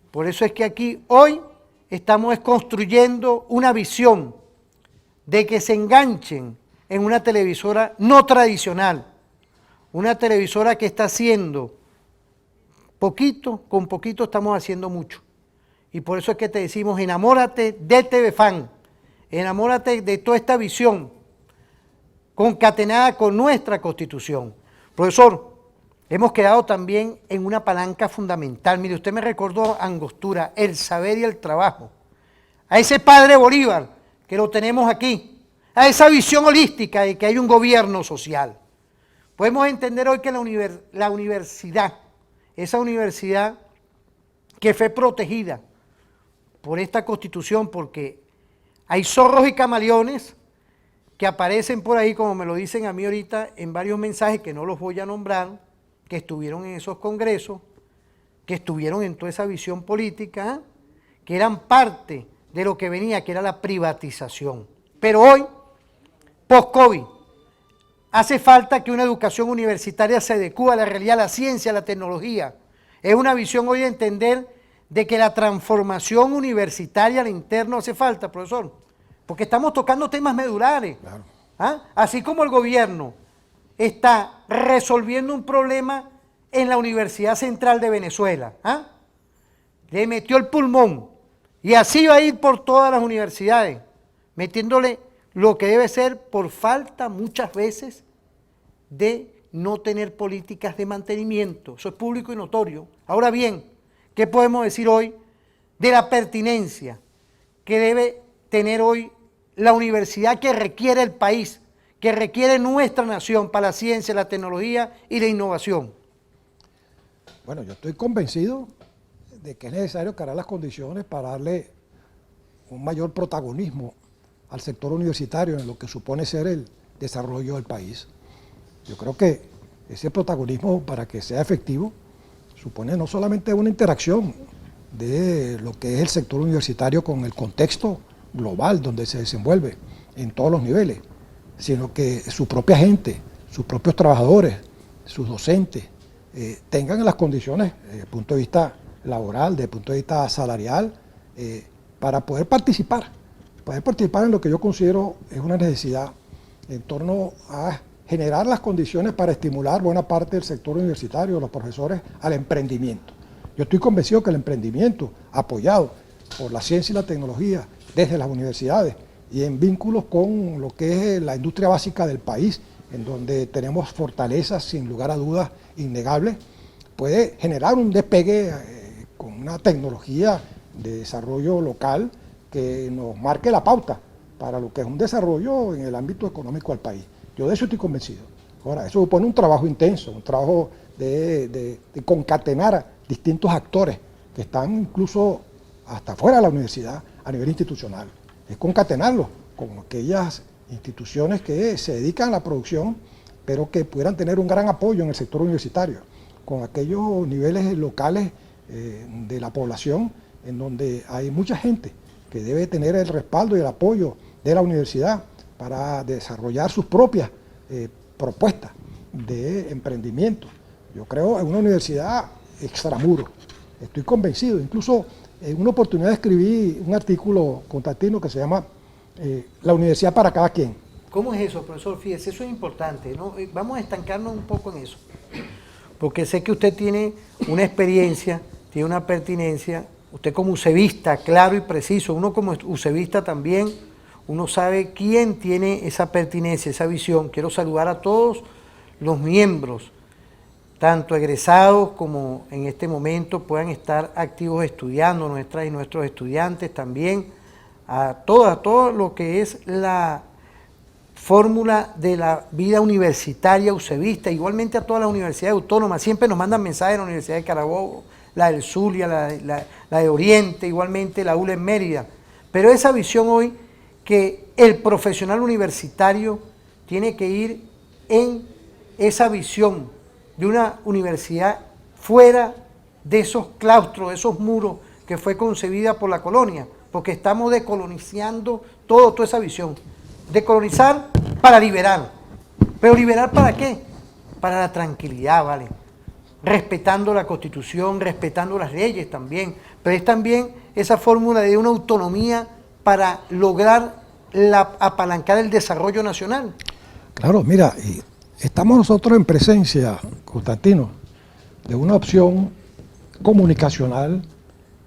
Por eso es que aquí hoy estamos construyendo una visión de que se enganchen en una televisora no tradicional, una televisora que está haciendo poquito, con poquito estamos haciendo mucho. Y por eso es que te decimos, enamórate de TVFAN, enamórate de toda esta visión concatenada con nuestra Constitución. Profesor, hemos quedado también en una palanca fundamental. Mire, usted me recordó Angostura, el saber y el trabajo. A ese padre Bolívar, que lo tenemos aquí, a esa visión holística de que hay un gobierno social. Podemos entender hoy que la universidad, esa universidad que fue protegida por esta Constitución, porque hay zorros y camaleones que aparecen por ahí, como me lo dicen a mí ahorita, en varios mensajes que no los voy a nombrar, que estuvieron en esos congresos, que estuvieron en toda esa visión política, que eran parte de lo que venía, que era la privatización. Pero hoy, post-COVID, hace falta que una educación universitaria se adecue a la realidad, a la ciencia, a la tecnología. Es una visión hoy de entender de que la transformación universitaria al interno hace falta, profesor, porque estamos tocando temas medulares. Claro. Así como el gobierno está resolviendo un problema en la Universidad Central de Venezuela, le metió el pulmón, y así va a ir por todas las universidades, metiéndole lo que debe ser por falta muchas veces de no tener políticas de mantenimiento. Eso es público y notorio. Ahora bien, ¿qué podemos decir hoy de la pertinencia que debe tener hoy la universidad que requiere el país, que requiere nuestra nación para la ciencia, la tecnología y la innovación?
Bueno, yo estoy convencido de que es necesario crear las condiciones para darle un mayor protagonismo al sector universitario en lo que supone ser el desarrollo del país. Yo creo que ese protagonismo, para que sea efectivo, supone no solamente una interacción de lo que es el sector universitario con el contexto global donde se desenvuelve en todos los niveles, sino que su propia gente, sus propios trabajadores, sus docentes, tengan las condiciones desde el punto de vista laboral, desde el punto de vista salarial, para poder participar en lo que yo considero es una necesidad en torno a generar las condiciones para estimular buena parte del sector universitario, los profesores, al emprendimiento. Yo estoy convencido que el emprendimiento, apoyado por la ciencia y la tecnología desde las universidades y en vínculos con lo que es la industria básica del país, en donde tenemos fortalezas sin lugar a dudas innegables, puede generar un despegue con una tecnología de desarrollo local que nos marque la pauta para lo que es un desarrollo en el ámbito económico del país. Yo de eso estoy convencido. Ahora, eso supone un trabajo intenso, un trabajo de concatenar distintos actores que están incluso hasta fuera de la universidad a nivel institucional. Es concatenarlos con aquellas instituciones que se dedican a la producción, pero que pudieran tener un gran apoyo en el sector universitario, con aquellos niveles locales de la población en donde hay mucha gente que debe tener el respaldo y el apoyo de la universidad para desarrollar sus propias propuestas de emprendimiento. Yo creo en una universidad extramuros, estoy convencido. Incluso en una oportunidad escribí un artículo Constantino que se llama La universidad para cada quien.
¿Cómo es eso, profesor? Fíjese, eso es importante, ¿no? Vamos a estancarnos un poco en eso, porque sé que usted tiene una experiencia, tiene una pertinencia, usted como ucebista, claro y preciso, uno como ucebista también, uno sabe quién tiene esa pertinencia, esa visión. Quiero saludar a todos los miembros, tanto egresados como en este momento puedan estar activos estudiando, nuestras y nuestros estudiantes también, a todo lo que es la fórmula de la vida universitaria ucebista, igualmente a todas las universidades autónomas. Siempre nos mandan mensajes de la Universidad de Carabobo, la del Zulia, la de Oriente, igualmente la ULA en Mérida. Pero esa visión hoy, que el profesional universitario tiene que ir en esa visión de una universidad fuera de esos claustros, de esos muros que fue concebida por la colonia, porque estamos decolonizando toda esa visión. Decolonizar para liberar. ¿Pero liberar para qué? Para la tranquilidad, ¿vale? Respetando la Constitución, respetando las leyes también, pero es también esa fórmula de una autonomía para lograr apalancar el desarrollo nacional.
Claro, mira, estamos nosotros en presencia, Constantino, de una opción comunicacional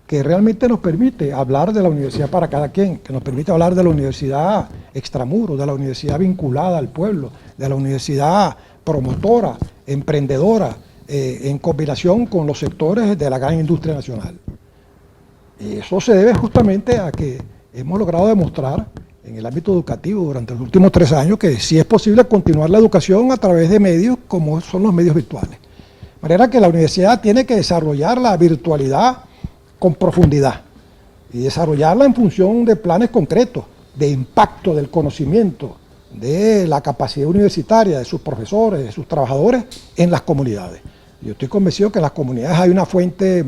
que realmente nos permite hablar de la universidad para cada quien, que nos permite hablar de la universidad extramuros, de la universidad vinculada al pueblo, de la universidad promotora, emprendedora, en combinación con los sectores de la gran industria nacional. Y eso se debe justamente a que hemos logrado demostrar en el ámbito educativo durante los últimos 3 años que sí es posible continuar la educación a través de medios como son los medios virtuales. De manera que la universidad tiene que desarrollar la virtualidad con profundidad y desarrollarla en función de planes concretos, de impacto del conocimiento, de la capacidad universitaria de sus profesores, de sus trabajadores en las comunidades. Yo estoy convencido que en las comunidades hay una fuente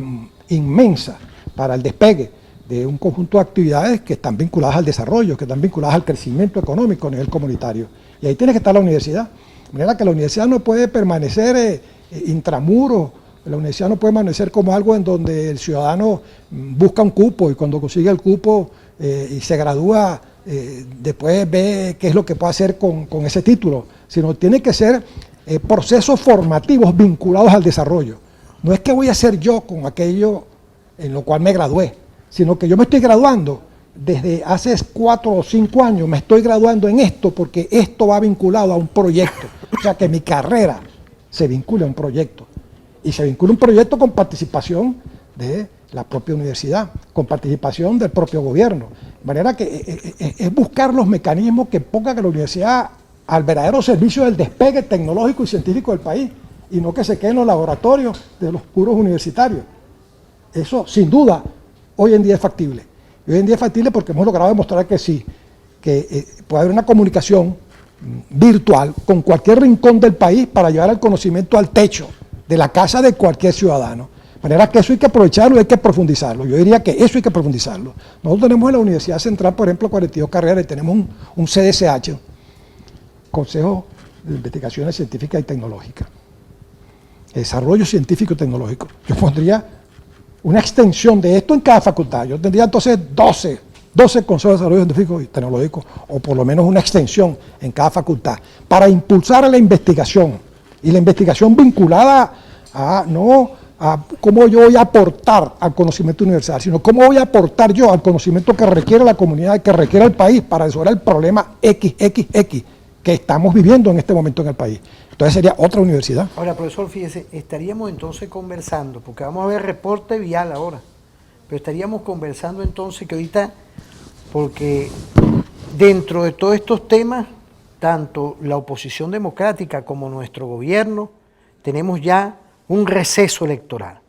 inmensa para el despegue de un conjunto de actividades que están vinculadas al desarrollo, que están vinculadas al crecimiento económico a nivel comunitario. Y ahí tiene que estar la universidad. De manera que la universidad no puede permanecer intramuros, la universidad no puede permanecer como algo en donde el ciudadano busca un cupo y cuando consigue el cupo y se gradúa, después ve qué es lo que puede hacer con ese título, sino tiene que ser procesos formativos vinculados al desarrollo. No es que voy a hacer yo con aquello en lo cual me gradué, sino que yo me estoy graduando desde hace 4 o 5 años, me estoy graduando en esto porque esto va vinculado a un proyecto. O sea que mi carrera se vincula a un proyecto. Y se vincula a un proyecto con participación de la propia universidad, con participación del propio gobierno. De manera que es buscar los mecanismos que pongan a la universidad al verdadero servicio del despegue tecnológico y científico del país, y no que se quede en los laboratorios de los puros universitarios. Eso, sin duda, hoy en día es factible. Y hoy en día es factible porque hemos logrado demostrar que sí, que puede haber una comunicación virtual con cualquier rincón del país para llevar el conocimiento al techo de la casa de cualquier ciudadano. De manera que eso hay que aprovecharlo y hay que profundizarlo. Yo diría que eso hay que profundizarlo. Nosotros tenemos en la Universidad Central, por ejemplo, 42 carreras y tenemos un CDCH, Consejo de Investigaciones Científicas y Tecnológicas. Desarrollo científico y tecnológico. Yo pondría una extensión de esto en cada facultad. Yo tendría entonces 12 consejos de desarrollo científico y tecnológico, o por lo menos una extensión en cada facultad, para impulsar la investigación, y la investigación vinculada a cómo yo voy a aportar al conocimiento universal, sino cómo voy a aportar yo al conocimiento que requiere la comunidad, que requiere el país para resolver el problema XXX que estamos viviendo en este momento en el país. Entonces sería otra universidad.
Ahora, profesor, fíjese, estaríamos entonces conversando, porque vamos a ver reporte vial ahora, pero estaríamos conversando entonces que ahorita, porque dentro de todos estos temas, tanto la oposición democrática como nuestro gobierno, tenemos ya un receso electoral.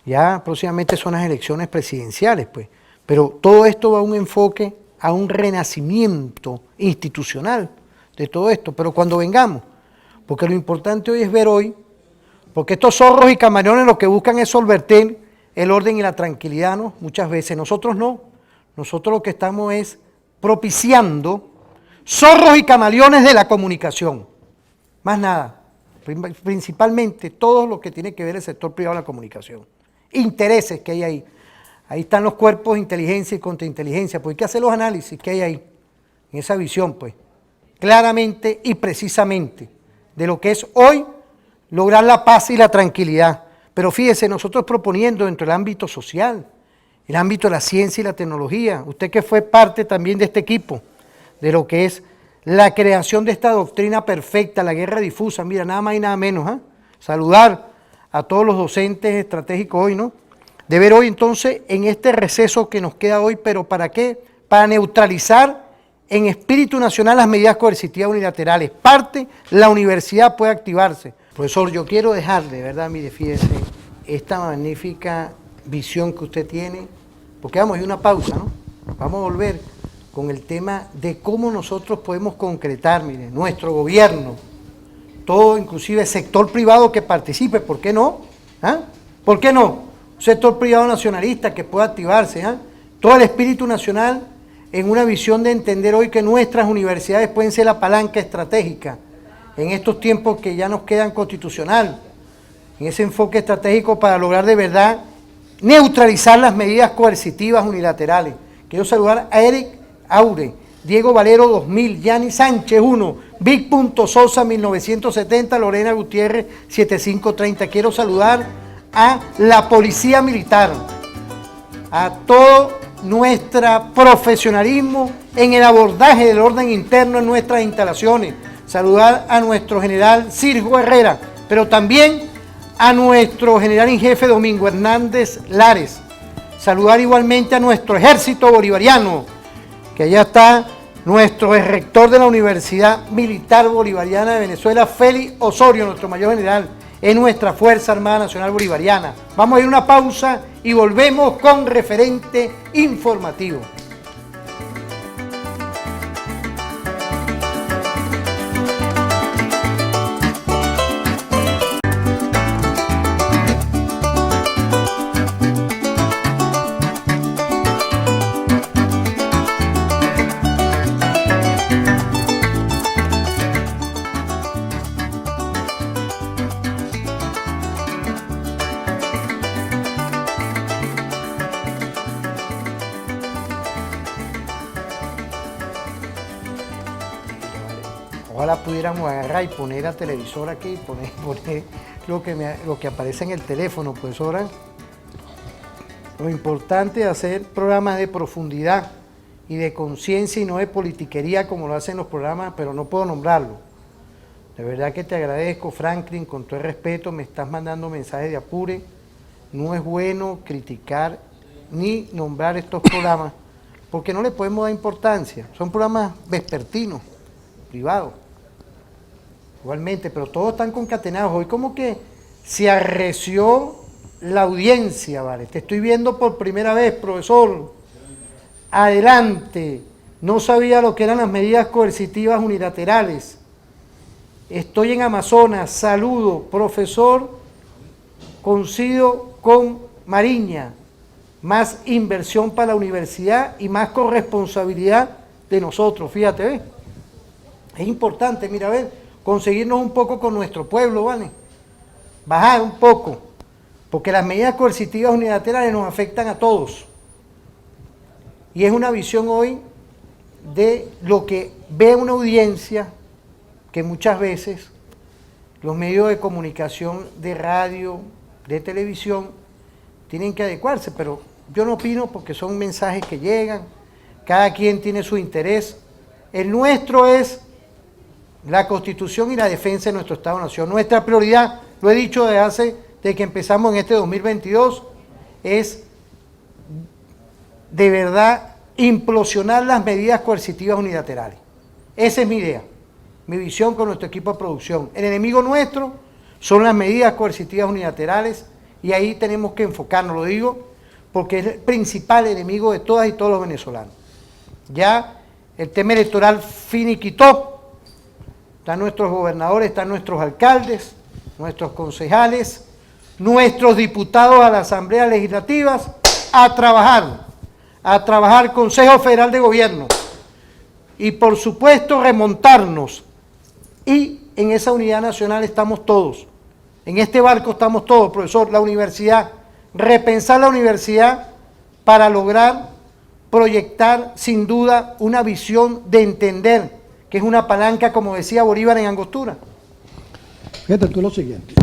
Ya próximamente son las elecciones presidenciales, pues, pero todo esto va a un enfoque, a un renacimiento institucional de todo esto, pero cuando vengamos, porque lo importante hoy es ver hoy, porque estos zorros y camaleones lo que buscan es solvertir el orden y la tranquilidad, ¿no? Muchas veces, nosotros no, nosotros lo que estamos es propiciando zorros y camaleones de la comunicación, más nada, principalmente todo lo que tiene que ver el sector privado de la comunicación, intereses que hay ahí, ahí están los cuerpos de inteligencia y contrainteligencia, pues hay que hacer los análisis que hay ahí, en esa visión, pues, claramente y precisamente, de lo que es hoy lograr la paz y la tranquilidad. Pero fíjese, nosotros proponiendo dentro del ámbito social, el ámbito de la ciencia y la tecnología, usted que fue parte también de este equipo, de lo que es la creación de esta doctrina perfecta, la guerra difusa, mira, nada más y nada menos, ¿eh? Saludar a todos los docentes estratégicos hoy, ¿no? De ver hoy entonces en este receso que nos queda hoy, pero ¿para qué? Para neutralizar en espíritu nacional las medidas coercitivas unilaterales. Parte, la universidad puede activarse. Profesor, yo quiero dejarle, ¿verdad? Mire, fíjese, esta magnífica visión que usted tiene, porque vamos a ir a una pausa, ¿no? Vamos a volver con el tema de cómo nosotros podemos concretar, mire, nuestro gobierno, todo, inclusive sector privado que participe, ¿por qué no? ¿Ah? ¿Por qué no? Un sector privado nacionalista que pueda activarse, ¿ah? Todo el espíritu nacional en una visión de entender hoy que nuestras universidades pueden ser la palanca estratégica en estos tiempos que ya nos quedan constitucional, en ese enfoque estratégico para lograr de verdad neutralizar las medidas coercitivas unilaterales. Quiero saludar a Eric Aure, Diego Valero 2000, Yanni Sánchez 1, Vic.Sosa 1970, Lorena Gutiérrez 7530. Quiero saludar a la Policía Militar, a todo nuestro profesionalismo en el abordaje del orden interno en nuestras instalaciones. Saludar a nuestro general Sirjo Herrera, pero también a nuestro general en jefe Domingo Hernández Lares. Saludar igualmente a nuestro ejército bolivariano, que allá está nuestro rector de la Universidad Militar Bolivariana de Venezuela, Félix Osorio, nuestro mayor general en nuestra Fuerza Armada Nacional Bolivariana. Vamos a ir a una pausa y volvemos con referente informativo. Ojalá pudiéramos agarrar y poner a televisor aquí, poner lo que aparece en el teléfono, pues ahora lo importante es hacer programas de profundidad y de conciencia y no de politiquería como lo hacen los programas, pero no puedo nombrarlo. De verdad que te agradezco, Franklin, con todo el respeto, me estás mandando mensajes de apure. No es bueno criticar ni nombrar estos programas, porque no le podemos dar importancia. Son programas vespertinos, privados. Igualmente, pero todos están concatenados. Hoy como que se arreció la audiencia, ¿vale? Te estoy viendo por primera vez, profesor. Adelante. No sabía lo que eran las medidas coercitivas unilaterales. Estoy en Amazonas. Saludo, profesor. Coincido con Mariña. Más inversión para la universidad y más corresponsabilidad de nosotros. Fíjate, ¿ves? Es importante, mira, a ver, conseguirnos un poco con nuestro pueblo, ¿vale? Bajar un poco, porque las medidas coercitivas unilaterales nos afectan a todos. Y es una visión hoy de lo que ve una audiencia que muchas veces los medios de comunicación, de radio, de televisión, tienen que adecuarse, pero yo no opino porque son mensajes que llegan, cada quien tiene su interés. El nuestro es la Constitución y la defensa de nuestro Estado-Nación. Nuestra prioridad, lo he dicho desde que empezamos en este 2022, es de verdad implosionar las medidas coercitivas unilaterales. Esa es mi idea, mi visión con nuestro equipo de producción. El enemigo nuestro son las medidas coercitivas unilaterales y ahí tenemos que enfocarnos, lo digo, porque es el principal enemigo de todas y todos los venezolanos. Ya el tema electoral finiquitó, están nuestros gobernadores, están nuestros alcaldes, nuestros concejales, nuestros diputados a la Asamblea Legislativa, a trabajar Consejo Federal de Gobierno y por supuesto remontarnos, y en esa unidad nacional estamos todos, en este barco estamos todos, profesor, la universidad, repensar la universidad para lograr proyectar sin duda una visión de entender que es una palanca, como decía Bolívar en Angostura.
Fíjate tú lo siguiente,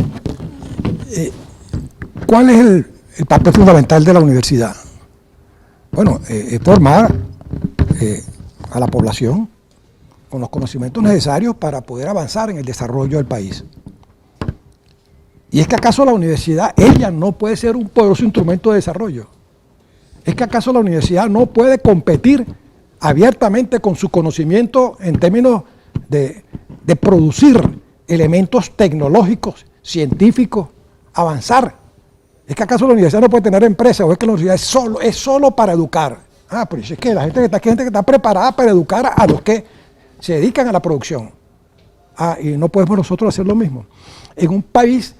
¿cuál es el papel fundamental de la universidad? Bueno, es formar a la población con los conocimientos necesarios para poder avanzar en el desarrollo del país. ¿Y es que acaso la universidad, ella no puede ser un poderoso instrumento de desarrollo? ¿Es que acaso la universidad no puede competir abiertamente con su conocimiento en términos de producir elementos tecnológicos, científicos, avanzar? ¿Es que acaso la universidad no puede tener empresa o es que la universidad es solo para educar? Ah, pero es que la gente que está aquí es gente que está preparada para educar a los que se dedican a la producción. Ah, y no podemos nosotros hacer lo mismo. En un país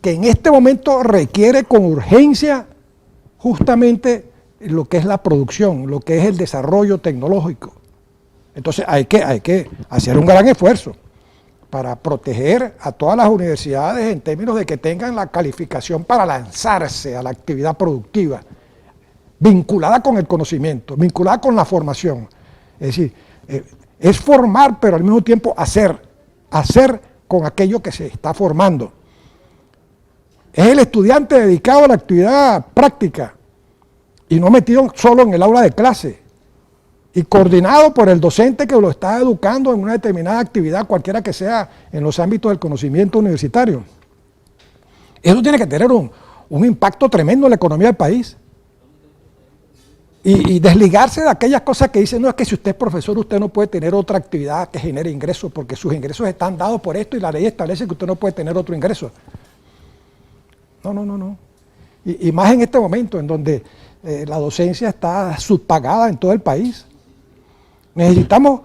que en este momento requiere con urgencia justamente lo que es la producción, lo que es el desarrollo tecnológico. Entonces hay que hacer un gran esfuerzo para proteger a todas las universidades en términos de que tengan la calificación para lanzarse a la actividad productiva, vinculada con el conocimiento, vinculada con la formación. Es decir, es formar, pero al mismo tiempo hacer con aquello que se está formando. Es el estudiante dedicado a la actividad práctica y no metido solo en el aula de clase y coordinado por el docente que lo está educando en una determinada actividad, cualquiera que sea en los ámbitos del conocimiento universitario. Eso tiene que tener un impacto tremendo en la economía del país. Y desligarse de aquellas cosas que dicen, no, es que si usted es profesor, usted no puede tener otra actividad que genere ingresos, porque sus ingresos están dados por esto y la ley establece que usted no puede tener otro ingreso. No. Y más en este momento en donde la docencia está subpagada en todo el país. Necesitamos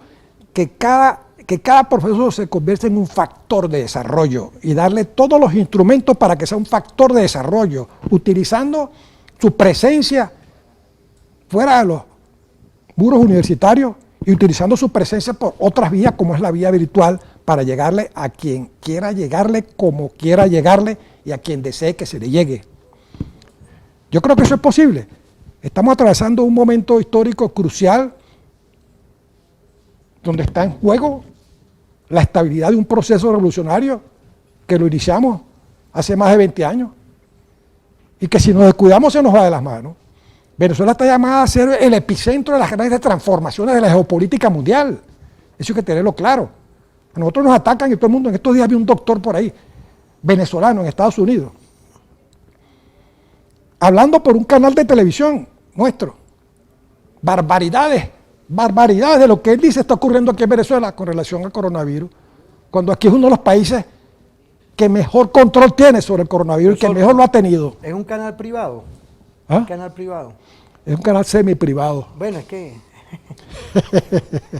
que cada profesor se convierta en un factor de desarrollo y darle todos los instrumentos para que sea un factor de desarrollo, utilizando su presencia fuera de los muros universitarios y utilizando su presencia por otras vías como es la vía virtual para llegarle a quien quiera llegarle, como quiera llegarle y a quien desee que se le llegue. Yo creo que eso es posible. Estamos atravesando un momento histórico crucial donde está en juego la estabilidad de un proceso revolucionario que lo iniciamos hace más de 20 años y que si nos descuidamos se nos va de las manos. Venezuela está llamada a ser el epicentro de las grandes transformaciones de la geopolítica mundial. Eso hay que tenerlo claro. A nosotros nos atacan y todo el mundo, en estos días vi un doctor por ahí, venezolano en Estados Unidos, hablando por un canal de televisión nuestro. Barbaridades de lo que él dice está ocurriendo aquí en Venezuela con relación al coronavirus, cuando aquí es uno de los países que mejor control tiene sobre el coronavirus y que mejor lo ha tenido.
¿Es un canal privado?
¿Ah?
¿Un canal privado?
Es un canal semi-privado.
Bueno, es que...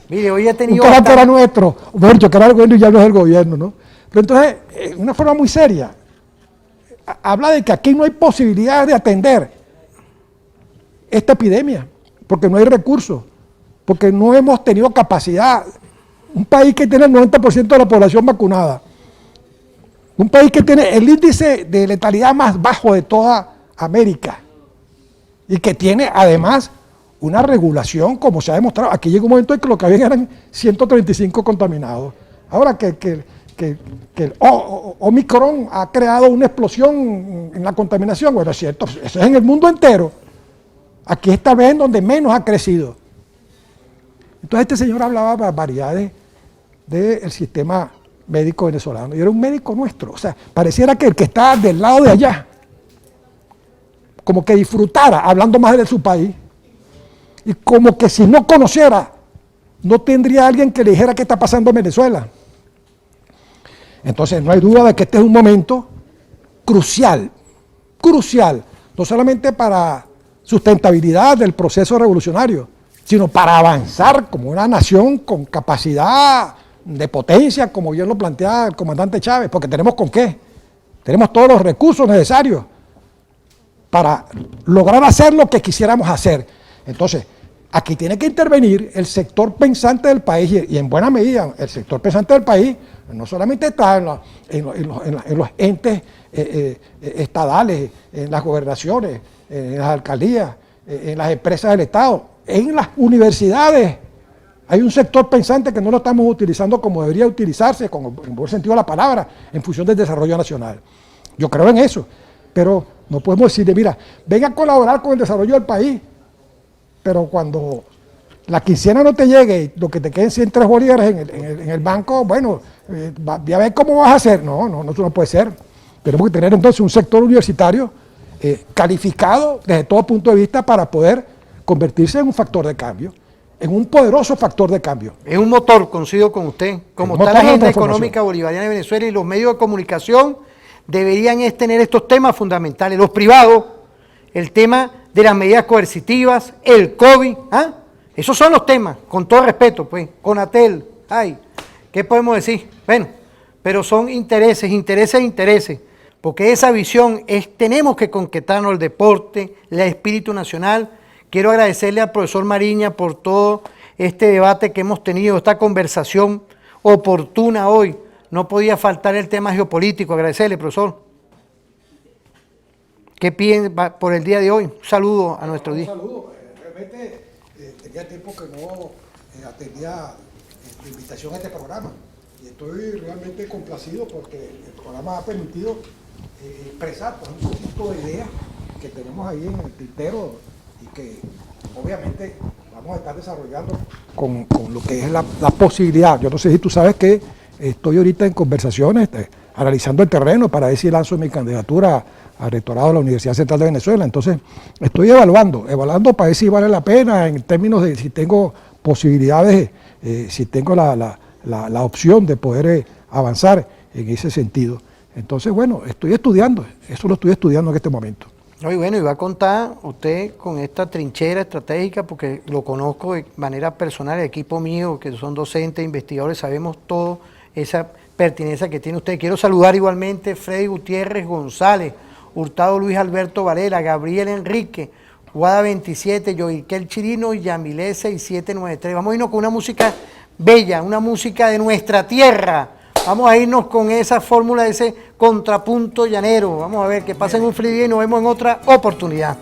Mire, hoy he tenido...
Un canal que era nuestro, bueno, que era el gobierno y ya no es el gobierno, ¿no? Pero entonces, una forma muy seria, habla de que aquí no hay posibilidad de atender esta epidemia, porque no hay recursos, porque no hemos tenido capacidad. Un país que tiene el 90% de la población vacunada, Un país que tiene el índice de letalidad más bajo de toda América y que tiene además una regulación, como se ha demostrado. Aquí llegó un momento en que lo que había eran 135 contaminados. Ahora que el Omicron ha creado una explosión en la contaminación, bueno, es cierto, eso es en el mundo entero. Aquí esta vez en donde menos ha crecido. Entonces este señor hablaba barbaridades del sistema médico venezolano, y era un médico nuestro. O sea, pareciera que el que está del lado de allá, como que disfrutara hablando más de su país, y como que si no conociera, no tendría alguien que le dijera qué está pasando en Venezuela. Entonces no hay duda de que este es un momento crucial, no solamente para sustentabilidad del proceso revolucionario, sino para avanzar como una nación con capacidad de potencia, como bien lo plantea el comandante Chávez, porque tenemos con qué, tenemos todos los recursos necesarios para lograr hacer lo que quisiéramos hacer. Entonces, aquí tiene que intervenir el sector pensante del país, y en buena medida el sector pensante del país no solamente está en los entes estadales, en las gobernaciones, en las alcaldías, en las empresas del Estado, en las universidades. Hay un sector pensante que no lo estamos utilizando como debería utilizarse, con el buen sentido de la palabra, en función del desarrollo nacional. Yo creo en eso, pero no podemos decirle, mira, venga a colaborar con el desarrollo del país, pero cuando la quincena no te llegue y lo que te queden 103 bolívares en el banco, bueno, ya ves cómo vas a hacer. No, eso no puede ser. Tenemos que tener entonces un sector universitario calificado desde todo punto de vista para poder convertirse en un factor de cambio, en un poderoso factor de cambio.
Es un motor, coincido con usted. Como está la agenda económica bolivariana de Venezuela, y los medios de comunicación deberían tener estos temas fundamentales. Los privados, el tema de las medidas coercitivas, el COVID, esos son los temas, con todo respeto, pues, Conatel, ¿qué podemos decir? Bueno, pero son intereses, porque esa visión tenemos que concretarnos el deporte, el espíritu nacional. Quiero agradecerle al profesor Mariña por todo este debate que hemos tenido, esta conversación oportuna hoy. No podía faltar el tema geopolítico. Agradecerle, profesor. ¿Qué piensa por el día de hoy? Un saludo a nuestro día.
Un saludo. Realmente tenía tiempo que no atendía la invitación a este programa. Y estoy realmente complacido porque el programa ha permitido expresar un conjunto de ideas que tenemos ahí en el tintero y que obviamente vamos a estar desarrollando con lo que es la posibilidad. Yo no sé si tú sabes que estoy ahorita en conversaciones, analizando el terreno para ver si lanzo mi candidatura al rectorado de la Universidad Central de Venezuela. Entonces estoy evaluando para ver si vale la pena en términos de si tengo posibilidades, si tengo la opción de poder avanzar en ese sentido. Entonces, bueno, estoy estudiando, eso lo estoy estudiando en este momento.
Y bueno, y va a contar usted con esta trinchera estratégica, porque lo conozco de manera personal, el equipo mío, que son docentes, investigadores, sabemos todo esa pertinencia que tiene usted. Quiero saludar igualmente a Freddy Gutiérrez González, Hurtado Luis Alberto Varela, Gabriel Enrique, Guada 27, Yoiquel Chirino y Yamilé 6793. Vamos a irnos con una música bella, una música de nuestra tierra. Vamos a irnos con esa fórmula, ese contrapunto llanero. Vamos a ver, que pasen un feliz día y nos vemos en otra oportunidad.